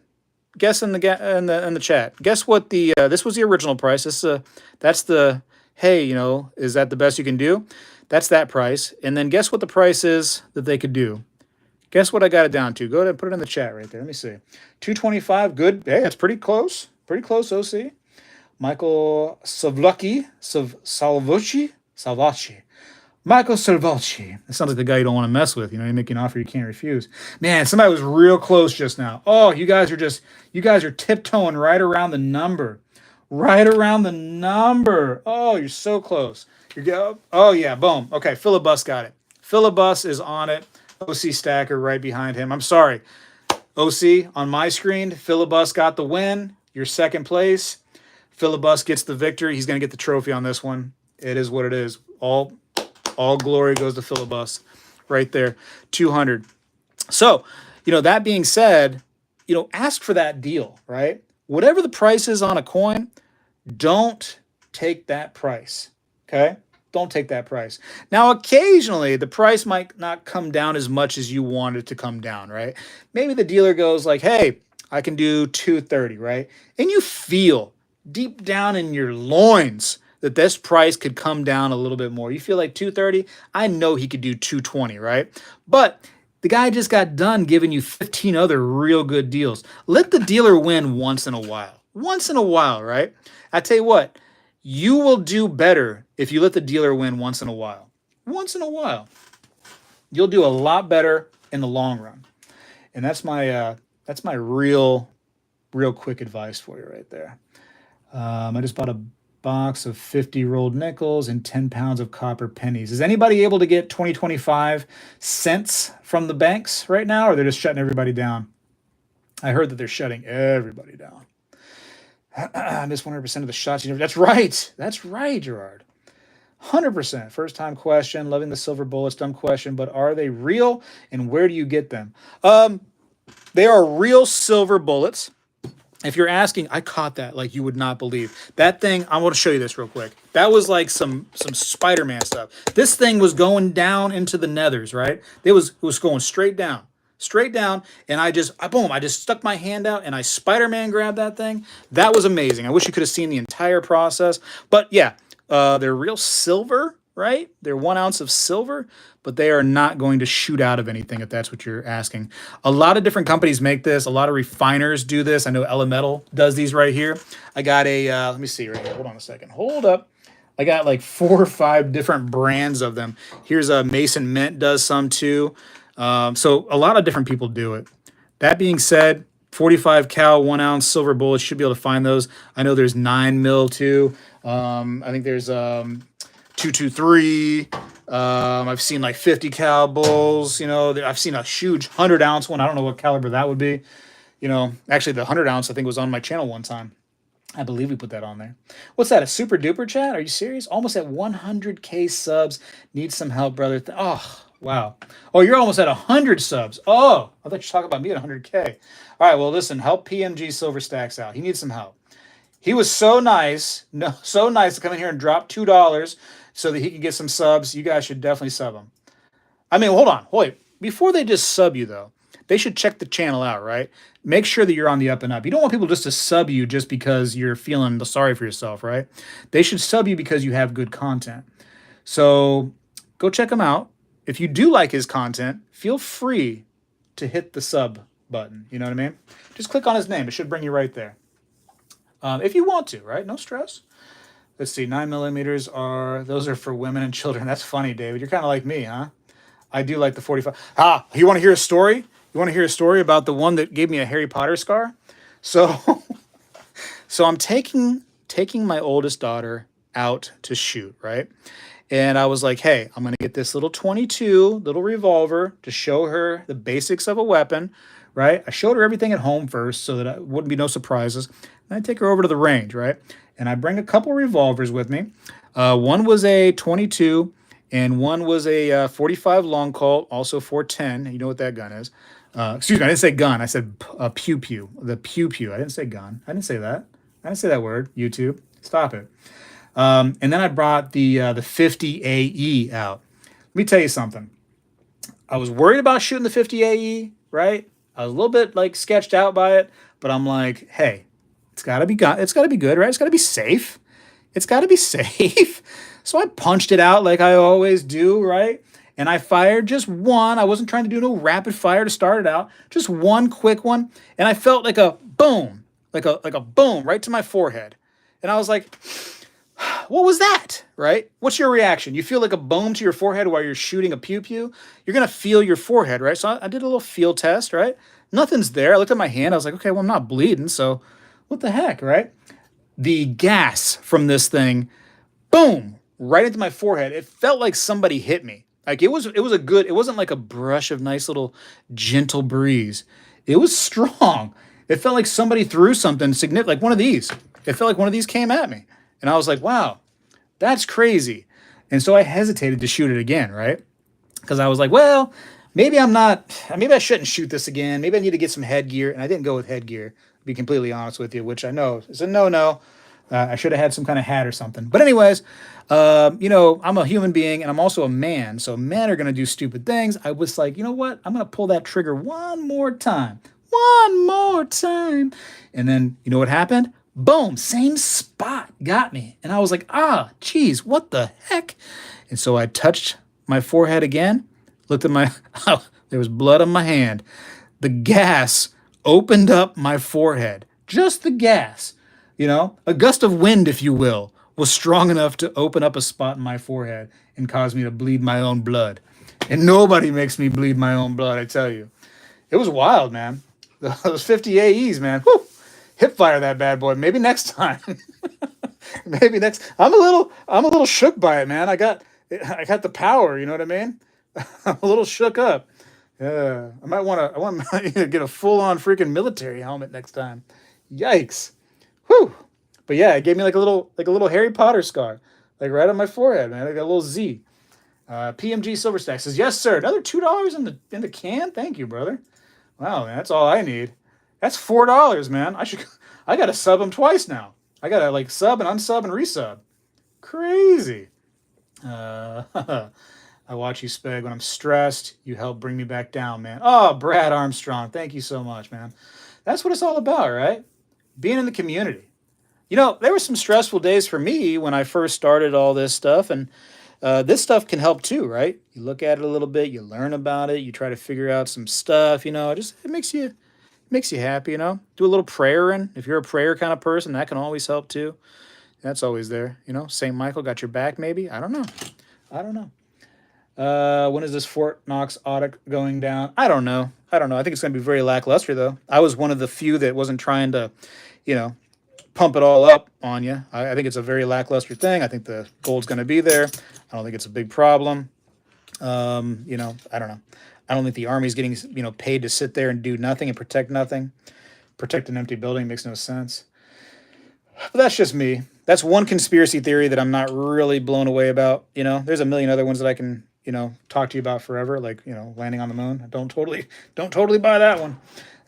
guess in the chat. Guess what the this was the original price. That's the hey, is that the best you can do? That's that price. And then guess what the price is that they could do. Guess what I got it down to? Go ahead and put it in the chat right there. Let me see. 225. Good. Hey, that's pretty close. Pretty close, OC. Michael Salvachi. Michael Salvachi. That sounds like the guy you don't want to mess with. You make an offer you can't refuse. Man, somebody was real close just now. Oh, you guys are tiptoeing right around the number. Right around the number. Oh, you're so close. Oh, yeah, boom. Okay, Philibus got it. Philibus is on it. OC Stacker right behind him. I'm sorry. OC, on my screen, Philibus got the win. You're second place. Philibus gets the victory. He's going to get the trophy on this one. It is what it is. All glory goes to Philibus right there. 200. So, that being said, ask for that deal, right? Whatever the price is on a coin, don't take that price, okay? Don't take that price. Now, occasionally, the price might not come down as much as you want it to come down, right? Maybe the dealer goes like, hey, I can do 230, right? And you feel deep down in your loins that this price could come down a little bit more. You feel like 230, I know he could do 220, right? But the guy just got done giving you 15 other real good deals. Let the dealer win once in a while. Once in a while, right? I tell you what, you will do better if you let the dealer win once in a while. Once in a while. You'll do a lot better in the long run. And that's my real quick advice for you right there. I just bought a box of 50 rolled nickels and 10 pounds of copper pennies. Is anybody able to get 2025 cents from the banks right now, or they're just shutting everybody down? I heard that they're shutting everybody down. I missed 100% of the shots. That's right. That's right, Gerard. 100%. First time question. Loving the silver bullets. Dumb question, but are they real, and where do you get them? They are real silver bullets. If you're asking, I caught that like you would not believe. That thing, I want to show you this real quick. That was like some Spider-Man stuff. This thing was going down into the nethers, right? It was going straight down. And I just stuck my hand out and I Spider-Man grabbed that thing. That was amazing. I wish you could have seen the entire process. But yeah, they're real silver, right? They're 1 ounce of silver, but they are not going to shoot out of anything if that's what you're asking. A lot of different companies make this. A lot of refiners do this. I know Elemental does these right here. I got a, let me see right here. Hold on a second. Hold up. I got like 4 or 5 different brands of them. Here's a Mason Mint does some too. So a lot of different people do it. That being said, 45 cal 1 ounce silver bullets, should be able to find those. I know there's 9 mil too. I think there's 223. I've seen like 50 cal bulls. I've seen a huge 100 ounce one. I don't know what caliber that would be. Actually the 100 ounce I think was on my channel one time. I believe we put that on there. What's that? A super duper chat? Are you serious? Almost at 100K subs. Need some help, brother. Oh, wow. Oh, you're almost at 100 subs. Oh, I thought you were talking about me at 100K. All right, well, listen, help PMG Silver Stacks out. He needs some help. He was so nice to come in here and drop $2 so that he could get some subs. You guys should definitely sub him. I mean, hold on. Wait. Before they just sub you, though, they should check the channel out, right? Make sure that you're on the up and up. You don't want people just to sub you just because you're feeling sorry for yourself, right? They should sub you because you have good content. So go check him out. If you do like his content, feel free to hit the sub button. You know what I mean? Just click on his name. It should bring you right there. If you want to, right? No stress. Let's see. 9mm those are for women and children. That's funny, David. You're kind of like me, huh? I do like the 45. You want to hear a story? You want to hear a story about the one that gave me a Harry Potter scar? So I'm taking my oldest daughter out to shoot, right? And I was like, hey, I'm going to get this little 22 little revolver to show her the basics of a weapon, right? I showed her everything at home first so that it wouldn't be no surprises. And I take her over to the range, right? And I bring a couple revolvers with me. One was a 22 and one was a 45 long Colt, also 410. You know what that gun is. Excuse me, I didn't say gun. I said pew-pew. The pew-pew. I didn't say gun. I didn't say that. I didn't say that word. YouTube. Stop it. And then I brought the 50 AE out. Let me tell you something. I was worried about shooting the 50 AE, right? I was a little bit like sketched out by it, but I'm like, hey, it's got to be good. It's got to be good, right? It's got to be safe. It's got to be safe. So I punched it out like I always do, right? And I fired just one. I wasn't trying to do no rapid fire to start it out. Just one quick one. And I felt like a boom, like a boom right to my forehead. And I was like, what was that, right? What's your reaction? You feel like a boom to your forehead while you're shooting a pew-pew? You're going to feel your forehead, right? So I did a little field test, right? Nothing's there. I looked at my hand. I was like, okay, well, I'm not bleeding, so what the heck, right? The gas from this thing, boom, right into my forehead. It felt like somebody hit me. Like it was a good, it wasn't like a brush of nice little gentle breeze. It was strong. It felt like somebody threw something significant, like one of these. It felt like one of these came at me. And I was like, wow, that's crazy. And so I hesitated to shoot it again, right? Because I was like, well, maybe I shouldn't shoot this again. Maybe I need to get some headgear. And I didn't go with headgear, to be completely honest with you, which I know is a no-no. I should have had some kind of hat or something. But anyways, I'm a human being and I'm also a man. So men are going to do stupid things. I was like, you know what? I'm going to pull that trigger one more time. One more time. And then, you know what happened? Boom, same spot, got me. And I was like, geez, what the heck? And so I touched my forehead again, looked at there was blood on my hand. The gas opened up my forehead, just the gas, a gust of wind, if you will, was strong enough to open up a spot in my forehead and cause me to bleed my own blood. And nobody makes me bleed my own blood, I tell you. It was wild, man. Those 50 AEs, man. Whew. Hip fire that bad boy. Maybe next time. Maybe next. I'm a little shook by it, man. I got the power. You know what I mean? I'm a little shook up. Yeah, I want to get a full on freaking military helmet next time. Yikes! Whew. But yeah, it gave me like a little Harry Potter scar, like right on my forehead, man. I got a little Z. PMG Silverstack says, "Yes, sir. Another $2 in the can. Thank you, brother. Wow, man, that's all I need. That's $4, man. I gotta sub him twice now. I gotta like sub and unsub and resub. Crazy. Uh, I watch you, Speg, when I'm stressed. You help bring me back down, man. Oh, Brad Armstrong, thank you so much, man. That's what it's all about, right? Being in the community. There were some stressful days for me when I first started all this stuff, and this stuff can help too, right? You look at it a little bit, you learn about it, you try to figure out some stuff. It makes you happy. Do a little prayer, and if you're a prayer kind of person, that can always help too. That's always there. Saint Michael got your back, maybe. I don't know. I don't know. When is this Fort Knox audit going down? I don't know. I don't know. I think it's going to be very lackluster, though. I was one of the few that wasn't trying to, you know, pump it all up on you. I think it's a very lackluster thing. I think the gold's going to be there. I don't think it's a big problem. I don't know. I don't think the Army's getting, paid to sit there and do nothing and protect nothing. Protect an empty building makes no sense. But that's just me. That's one conspiracy theory that I'm not really blown away about. There's a million other ones that I can, talk to you about forever, like, landing on the moon. I don't totally buy that one.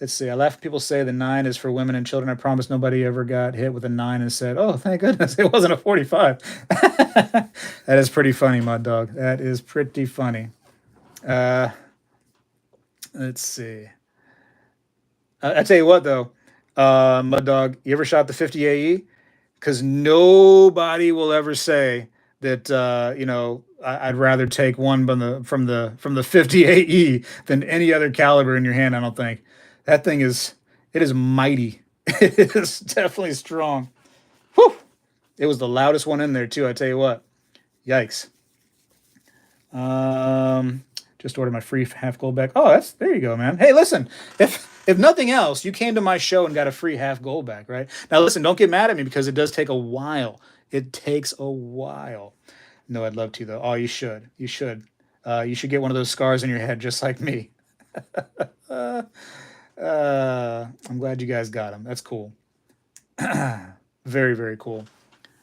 Let's see. I laugh when people say the 9 is for women and children. I promise nobody ever got hit with a 9 and said, "Oh, thank goodness it wasn't a 45." That is pretty funny, Mud Dog. That is pretty funny. Uh, let's see. I tell you what, though, Mud Dog, you ever shot the 50 AE? Because nobody will ever say that I'd rather take one from the 50 AE than any other caliber in your hand. I don't think that thing is mighty. It is definitely strong. Whew! It was the loudest one in there too. I tell you what. Yikes. Um, just ordered my free half Goldback. Oh, there you go, man. Hey, listen, if nothing else, you came to my show and got a free half Goldback, right? Now, listen, don't get mad at me because it does take a while. It takes a while. No, I'd love to though. Oh, you should. You should. You should get one of those scars in your head, just like me. I'm glad you guys got them. That's cool. Very, very cool.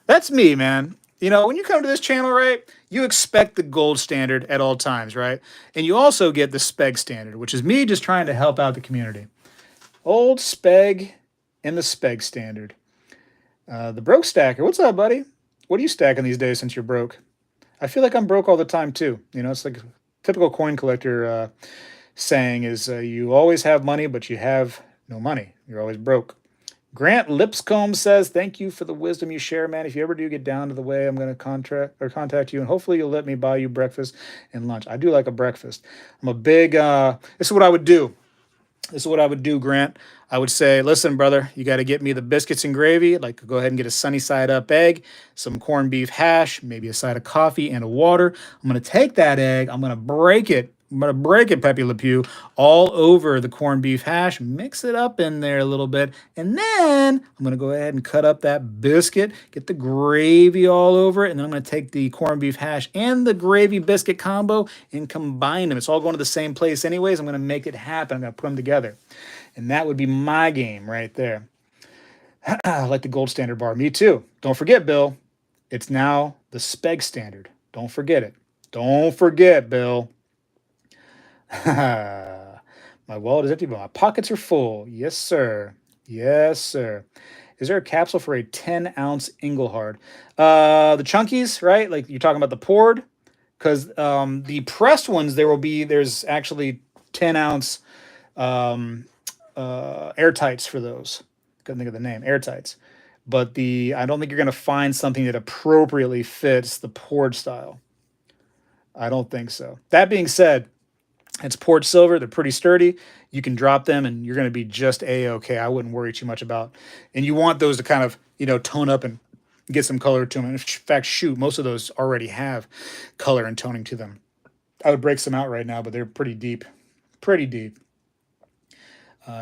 That's me, man. When you come to this channel, right, you expect the gold standard at all times, right? And you also get the Speg standard, which is me just trying to help out the community. Old Speg and the Speg standard. The broke stacker. What's up, buddy? What are you stacking these days since you're broke? I feel like I'm broke all the time, too. It's like a typical coin collector saying is you always have money, but you have no money. You're always broke. Grant Lipscomb says, "Thank you for the wisdom you share, man. If you ever do get down to the way, I'm going to contact you, and hopefully you'll let me buy you breakfast and lunch." I do like a breakfast. I'm a big, this is what I would do. This is what I would do, Grant. I would say, "Listen, brother, you got to get me the biscuits and gravy. I'd like to go ahead and get a sunny side up egg, some corned beef hash, maybe a side of coffee and a water. I'm going to take that egg. I'm going to break it. I'm going to break it, Pepe Le Pew, all over the corned beef hash, mix it up in there a little bit, and then I'm going to go ahead and cut up that biscuit, get the gravy all over it, and then I'm going to take the corned beef hash and the gravy biscuit combo and combine them. It's all going to the same place anyways. I'm going to make it happen. I'm going to put them together. And that would be my game right there." I like the gold standard bar. Me too. Don't forget, Bill, it's now the Speg standard. Don't forget it. Don't forget, Bill. My wallet is empty, but my pockets are full. Yes, sir. Yes, sir. Is there a capsule for a 10-ounce Engelhard? The chunkies, right? Like you're talking about the poured? Because the pressed ones, there's actually 10-ounce airtights for those. Couldn't think of the name, airtights. But I don't think you're going to find something that appropriately fits the poured style. I don't think so. That being said, it's poured silver. They're pretty sturdy. You can drop them and you're going to be just A-okay. I wouldn't worry too much about. And you want those to kind of, tone up and get some color to them. And in fact, shoot, most of those already have color and toning to them. I would break some out right now, but they're pretty deep. Pretty deep.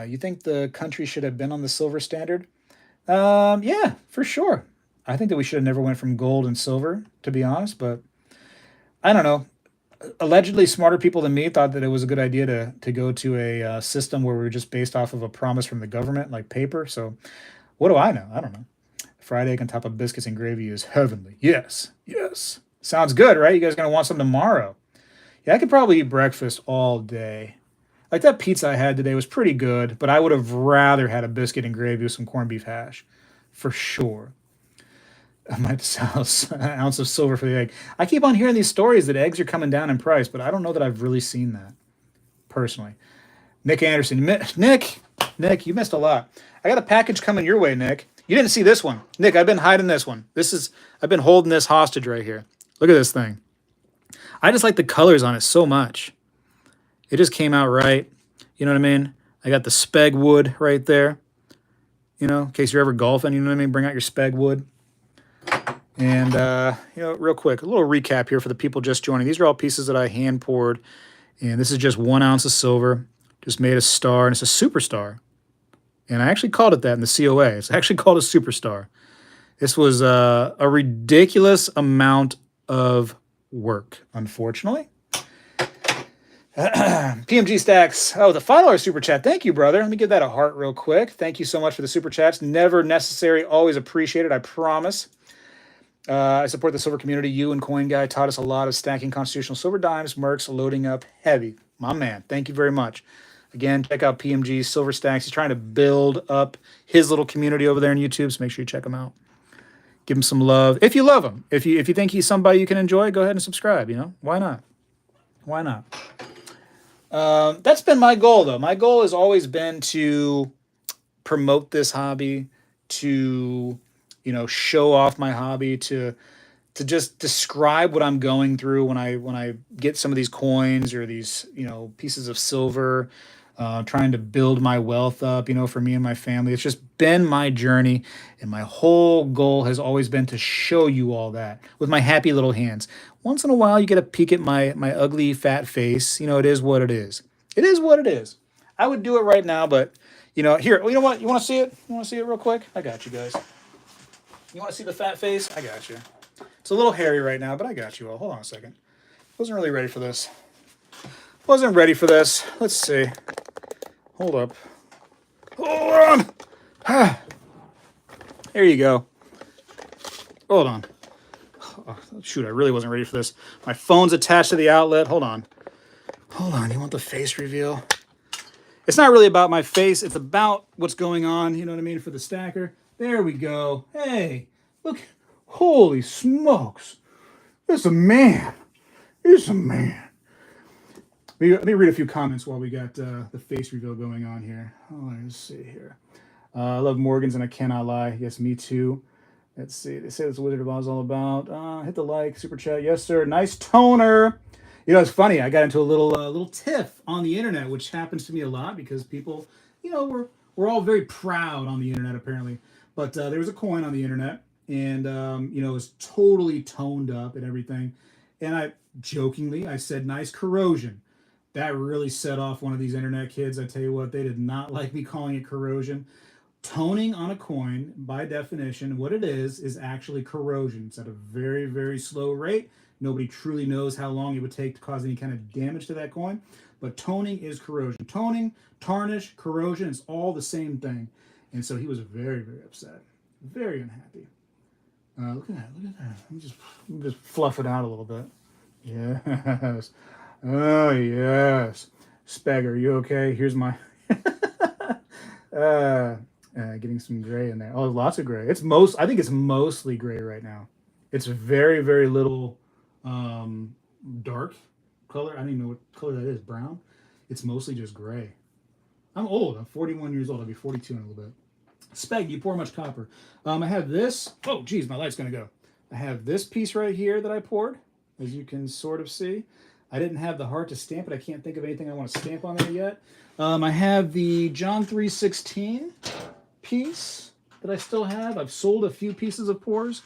You think the country should have been on the silver standard? Yeah, for sure. I think that we should have never went from gold and silver, to be honest. But I don't know. Allegedly, smarter people than me thought that it was a good idea to go to a system where we were just based off of a promise from the government, like paper. So what do I know? I don't know. Fried egg on top of biscuits and gravy is heavenly. Yes, yes. Sounds good, right? You guys gonna want some tomorrow? Yeah, I could probably eat breakfast all day. Like that pizza I had today was pretty good, but I would have rather had a biscuit and gravy with some corned beef hash, for sure. I might sell an ounce of silver for the egg. I keep on hearing these stories that eggs are coming down in price, but I don't know that I've really seen that personally. Nick Anderson, Nick, you missed a lot. I got a package coming your way, Nick. You didn't see this one, Nick. I've been hiding this one. I've been holding this hostage right here. Look at this thing. I just like the colors on it so much. It just came out right. You know what I mean? I got the speg wood right there. You know, in case you're ever golfing, you know what I mean? Bring out your speg wood. And, real quick, a little recap here for the people just joining. These are all pieces that I hand poured. And this is just 1 ounce of silver. Just made a star, and it's a superstar. And I actually called it that in the COA. It's actually called a superstar. This was a ridiculous amount of work, unfortunately. PMG Stacks. Oh, the $5 super chat. Thank you, brother. Let me give that a heart real quick. Thank you so much for the super chats. Never necessary, always appreciated, I promise. I support the silver community. You and Coin Guy taught us a lot of stacking constitutional silver dimes, mercs, loading up heavy. My man, thank you very much. Again, check out PMG Silver Stacks. He's trying to build up his little community over there on YouTube, so make sure you check him out. Give him some love. If you love him, if you think he's somebody you can enjoy, go ahead and subscribe. You know, why not? Why not? That's been my goal, though. My goal has always been to promote this hobby, to show off my hobby, to just describe what I'm going through when I get some of these coins or these pieces of silver, trying to build my wealth up, for me and my family. It's just been my journey, and my whole goal has always been to show you all that with my happy little hands. Once in a while, you get a peek at my ugly fat face. It is what it is. It is what it is. I would do it right now, but here, you know what? You want to see it? You want to see it real quick? I got you guys. You want to see the fat face? I got you. It's a little hairy right now, but I got you all. Hold on a second. Wasn't really ready for this. Wasn't ready for this. Let's see. Hold up. Hold on. There you go. Hold on. Oh, shoot, I really wasn't ready for this. My phone's attached to the outlet. Hold on. Hold on. You want the face reveal? It's not really about my face. It's about what's going on. You know what I mean? For the stacker. There we go. Hey, look. Holy smokes. It's a man. It's a man. Let me read a few comments while we got the face reveal going on here. Oh, let's see here. I love Morgans and I cannot lie. Yes, me too. Let's see. They say that's what Wizard of Oz is all about. Hit the like, super chat. Yes, sir. Nice toner. It's funny. I got into a little tiff on the internet, which happens to me a lot because people, we're all very proud on the internet apparently. But there was a coin on the internet, and it was totally toned up and everything. And I said, nice corrosion. That really set off one of these internet kids. I tell you what, they did not like me calling it corrosion. Toning on a coin, by definition, what it is actually corrosion. It's at a very, very slow rate. Nobody truly knows how long it would take to cause any kind of damage to that coin. But toning is corrosion. Toning, tarnish, corrosion, it's all the same thing. And so he was very, very upset. Very unhappy. Look at that. Let me just fluff it out a little bit. Yes. Oh, yes. Speg, are you okay? Here's my... getting some gray in there. Oh, lots of gray. I think it's mostly gray right now. It's very, very little dark color. I don't even know what color that is. Brown. It's mostly just gray. I'm old. I'm 41 years old. I'll be 42 in a little bit. Speg, do you pour much copper? I have this. Oh, geez, my light's going to go. I have this piece right here that I poured, as you can sort of see. I didn't have the heart to stamp it. I can't think of anything I want to stamp on there yet. I have the John 3:16 piece that I still have. I've sold a few pieces of pours.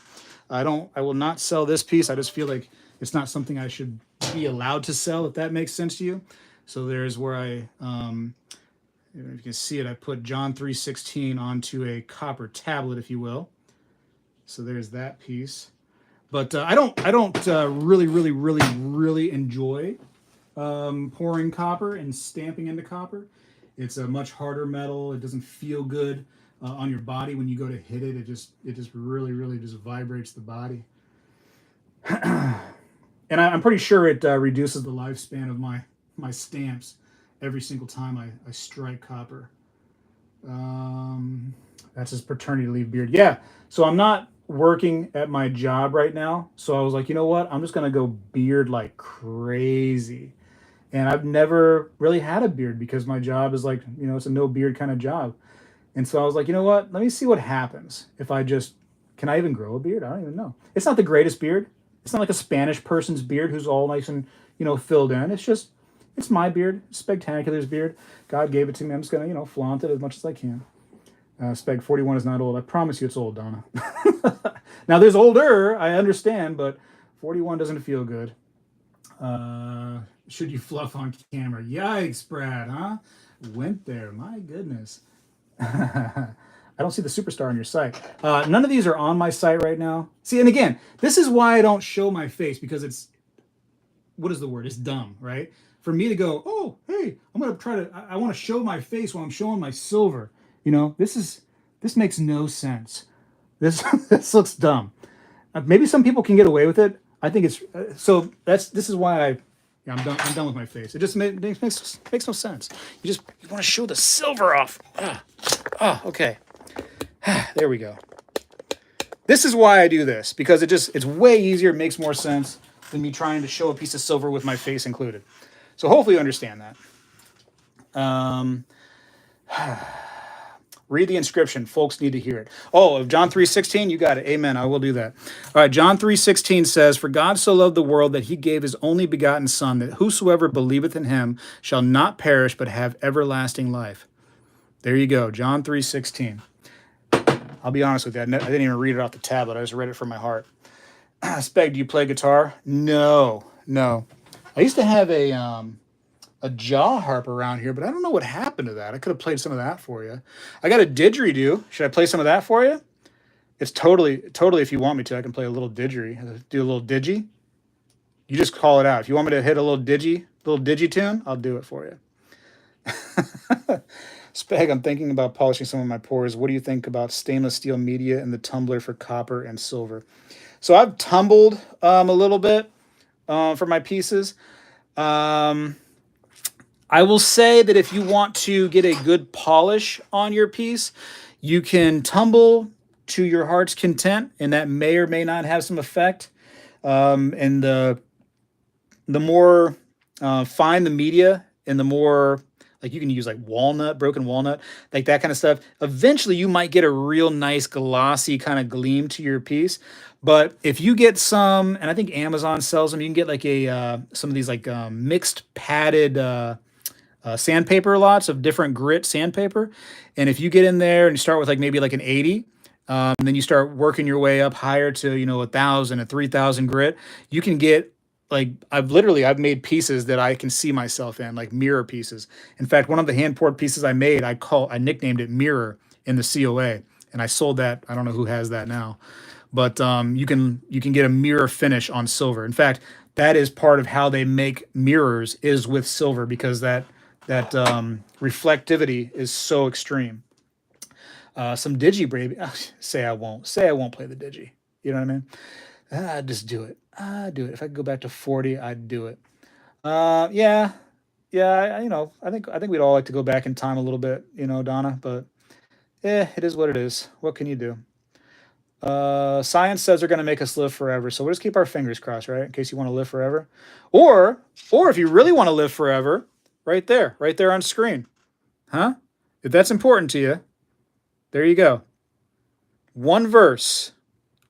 I will not sell this piece. I just feel like it's not something I should be allowed to sell, if that makes sense to you. So there's where if you can see it, I put John 3:16 onto a copper tablet, if you will. So there's that piece. But I don't really enjoy pouring copper and stamping into copper. It's a much harder metal. It doesn't feel good on your body when you go to hit it. It just really just vibrates the body. And I'm pretty sure it reduces the lifespan of my stamps every single time I strike copper. That's his paternity leave beard. Yeah. So I'm not working at my job right now. So I was like, you know what? I'm just gonna go beard like crazy. And I've never really had a beard because my job is like, it's a no beard kind of job. And so I was like, you know what? Let me see what happens if I just can I even grow a beard? I don't even know. It's not the greatest beard. It's not like a Spanish person's beard who's all nice and filled in. It's my beard, Spegtacular's beard. God gave it to me. I'm just gonna flaunt it as much as I can. Speg 41 is not old. I promise you, it's old, Donna. Now there's older. I understand, but 41 doesn't feel good. Should you fluff on camera? Yikes, Brad, huh? Went there. My goodness. I don't see the superstar on your site. None of these are on my site right now. See, and again, this is why I don't show my face, because what is the word? It's dumb, right? For me to go, oh, hey, I'm going to try to, I want to show my face while I'm showing my silver. This makes no sense. This looks dumb. Maybe some people can get away with it. I think it's, this is why I'm done with my face. It just makes no sense. You want to show the silver off. Okay. There we go. This is why I do this, because it's way easier, it makes more sense than me trying to show a piece of silver with my face included. So hopefully you understand that. Read the inscription. Folks need to hear it. Oh, of John 3:16, you got it. Amen. I will do that. All right, John 3:16 says, "For God so loved the world that he gave his only begotten Son, that whosoever believeth in him shall not perish, but have everlasting life." There you go, John 3:16. I'll be honest with you, I didn't even read it off the tablet. I just read it from my heart. Speg, do you play guitar? No. I used to have a jaw harp around here, but I don't know what happened to that. I could have played some of that for you. I got a didgeridoo. Should I play some of that for you? It's totally, if you want me to, I can play a little didgeridoo. Do a little digi. You just call it out. If you want me to hit a little digi tune, I'll do it for you. Speg, I'm thinking about polishing some of my pores. What do you think about stainless steel media and the tumbler for copper and silver? So I've tumbled a little bit for my pieces. I will say that if you want to get a good polish on your piece, you can tumble to your heart's content, and that may or may not have some effect. And the more fine the media, and the more, like, you can use like walnut, broken walnut, like that kind of stuff. Eventually you might get a real nice glossy kind of gleam to your piece. But if you get some, and I think Amazon sells them, you can get like some of these like mixed padded sandpaper, lots of different grit sandpaper. And if you get in there and you start with like maybe like an 80, and then you start working your way up higher to 1,000, a 3,000 grit, you can get, like, I've made pieces that I can see myself in, like mirror pieces. In fact, one of the hand poured pieces I made, I nicknamed it Mirror in the COA, and I sold that. I don't know who has that now, but you can get a mirror finish on silver. In fact, that is part of how they make mirrors, is with silver, because that reflectivity is so extreme. Some digi, baby. Say I won't play the digi. You know what I mean? Just do it. Do it. If I could go back to 40, I'd do it. Yeah. I think we'd all like to go back in time a little bit, Donna. But it is what it is. What can you do? Science says they're going to make us live forever, so we'll just keep our fingers crossed, right? In case you want to live forever, or if you really want to live forever, right there on screen, huh? If that's important to you, there you go. One verse.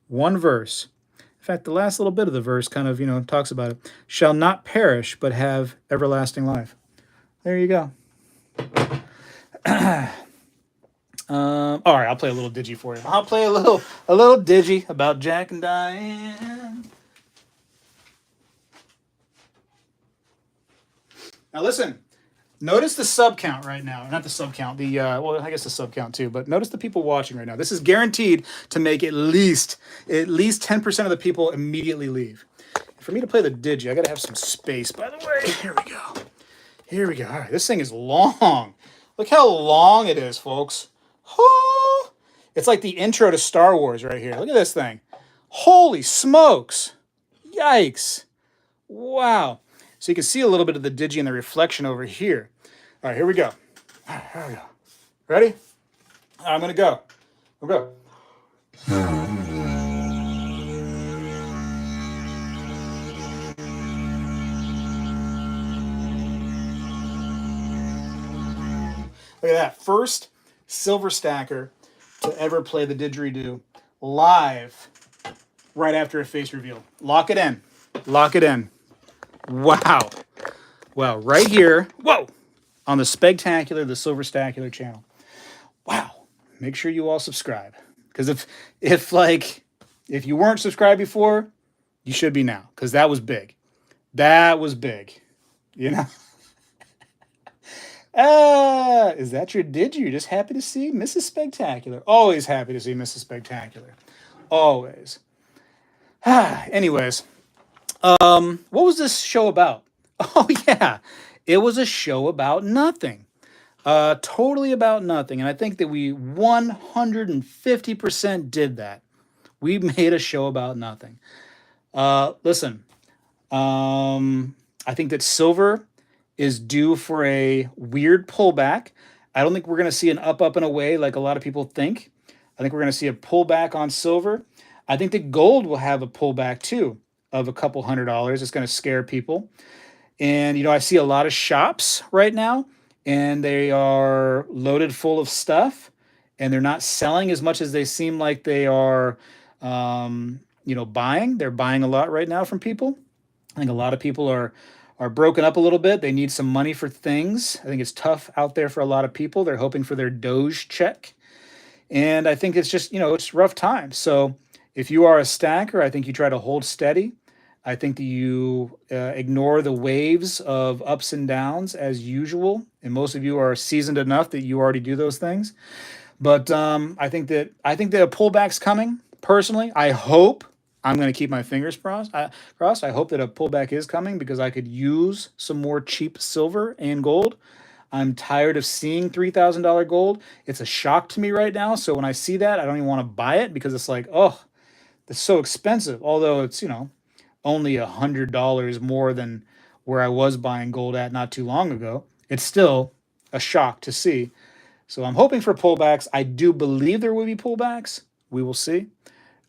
In fact, the last little bit of the verse kind of, talks about it. Shall not perish, but have everlasting life. There you go. All right, I'll play a little digi for you. I'll play a little digi about Jack and Diane. Now listen, Notice the sub count right now. Not the sub count, the, well, I guess the sub count too, but notice the people watching right now. This is guaranteed to make at least 10% of the people immediately leave. For me to play the digi, I got to have some space, by the way. Here we go. Here we go. All right, this thing is long. Look how long it is, folks. Oh, it's like the intro to Star Wars right here. Look at this thing. Holy smokes. Yikes. Wow. So you can see a little bit of the digi and the reflection over here. All right, here we go. All right, here we go. Ready? I'm going to go. We'll go. Look at that. First silver stacker to ever play the didgeridoo live right after a face reveal. Lock it in. Lock it in. Wow. Wow. Right here. Whoa. On the Spegtacular, the Silver Stacular channel. Wow. Make sure you all subscribe. Because if you weren't subscribed before, you should be now. Because that was big. That was big. You know? Is that your digi? You're just happy to see Mrs. Spegtacular. Always happy to see Mrs. Spegtacular. Always. Anyways, what was this show about? Oh yeah, it was a show about nothing. Totally about nothing. And I think that we 150% did that. We made a show about nothing. Listen, I think that silver is due for a weird pullback. I don't think we're going to see an up and away like a lot of people think. I think we're going to see a pullback on silver. I think that gold will have a pullback too of a couple $100. It's going to scare people. And, you know, I see a lot of shops right now and they are loaded full of stuff and they're not selling as much as they seem like they are, you know, buying. They're buying a lot right now from people. I think a lot of people are broken up a little bit. They need some money for things. I think it's tough out there for a lot of people. They're hoping for their Doge check. And I think it's just, you know, it's rough times. So if you are a stacker, I think you try to hold steady. I think that you ignore the waves of ups and downs as usual. And most of you are seasoned enough that you already do those things. But I think that a pullback's coming. Personally, I hope. I'm going to keep my fingers crossed. I hope that a pullback is coming because I could use some more cheap silver and gold. I'm tired of seeing $3,000 gold. It's a shock to me right now. So when I see that, I don't even want to buy it because it's like, oh, it's so expensive. Although it's, you know, only $100 more than where I was buying gold at not too long ago. It's still a shock to see. So I'm hoping for pullbacks. I do believe there will be pullbacks. We will see.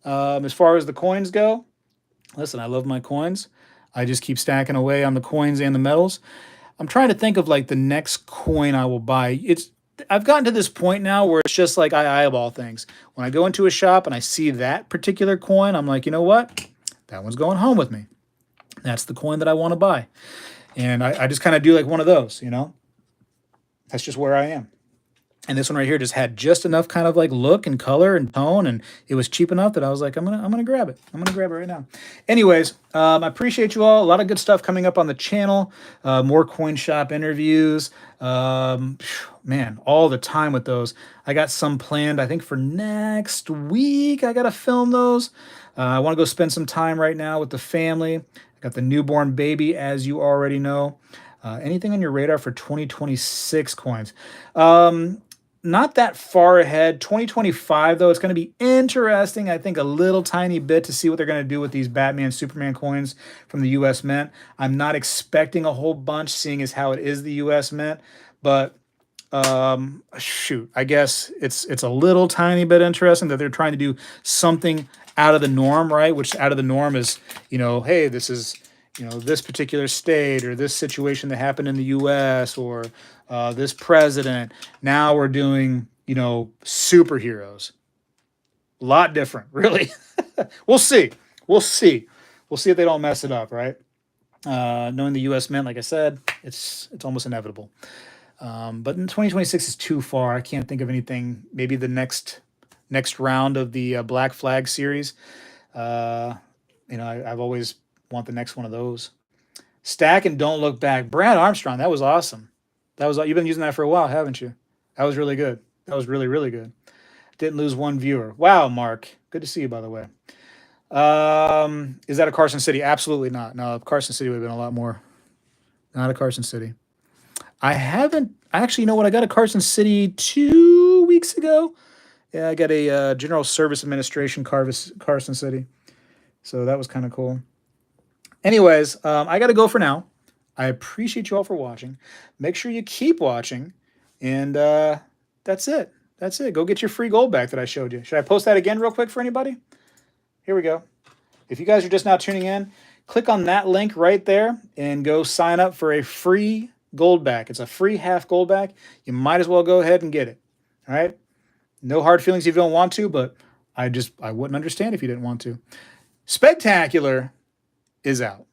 As far as the coins go, listen, I love my coins. I just keep stacking away on the coins and the metals. I'm trying to think of like the next coin I will buy. I've gotten to this point now where it's just like I eyeball things. When I go into a shop and I see that particular coin, I'm like, you know what? That one's going home with me. That's the coin that I want to buy. And I just kind of do like one of those, you know? That's just where I am. And this one right here just had just enough kind of like look and color and tone, and it was cheap enough that I was like, I'm gonna grab it. I'm gonna grab it right now. Anyways, I appreciate you all. A lot of good stuff coming up on the channel. More coin shop interviews. Man, all the time with those. I got some planned, I think, for next week. I gotta film those. I want to go spend some time right now with the family. I got the newborn baby, as you already know. Anything on your radar for 2026 coins? Not that far ahead. 2025, though, it's going to be interesting. I think a little tiny bit to see what they're going to do with these Batman, Superman coins from the U.S. Mint. I'm not expecting a whole bunch, seeing as how it is the U.S. Mint. But shoot, I guess it's a little tiny bit interesting that they're trying to do something out of the norm, right? Which out of the norm is, you know, hey, this is, you know, this particular state or this situation that happened in the U.S. or this president. Now we're doing, you know, superheroes. A lot different, really. We'll see. We'll see. We'll see if they don't mess it up, right? Knowing the U.S. Mint, like I said, it's almost inevitable. But in 2026 is too far. I can't think of anything. Maybe the next round of the Black Flag series. You know, I've always want the next one of those. Stack and don't look back. Brad Armstrong, that was awesome. That was, you've been using that for a while, haven't you? That was really good. That was really, really good. Didn't lose one viewer. Wow, Mark. Good to see you, by the way. Is that a Carson City? Absolutely not. No, Carson City would have been a lot more. Not a Carson City. I haven't. Actually, you know what? I got a Carson City 2 weeks ago. Yeah, I got a General Service Administration Carson City. So that was kind of cool. Anyways, I got to go for now. I appreciate you all for watching. Make sure you keep watching. And that's it. That's it. Go get your free Goldback that I showed you. Should I post that again real quick for anybody? Here we go. If you guys are just now tuning in, click on that link right there and go sign up for a free Goldback. It's a free half Goldback. You might as well go ahead and get it. All right? No hard feelings if you don't want to, but I wouldn't understand if you didn't want to. Spegtacular is out.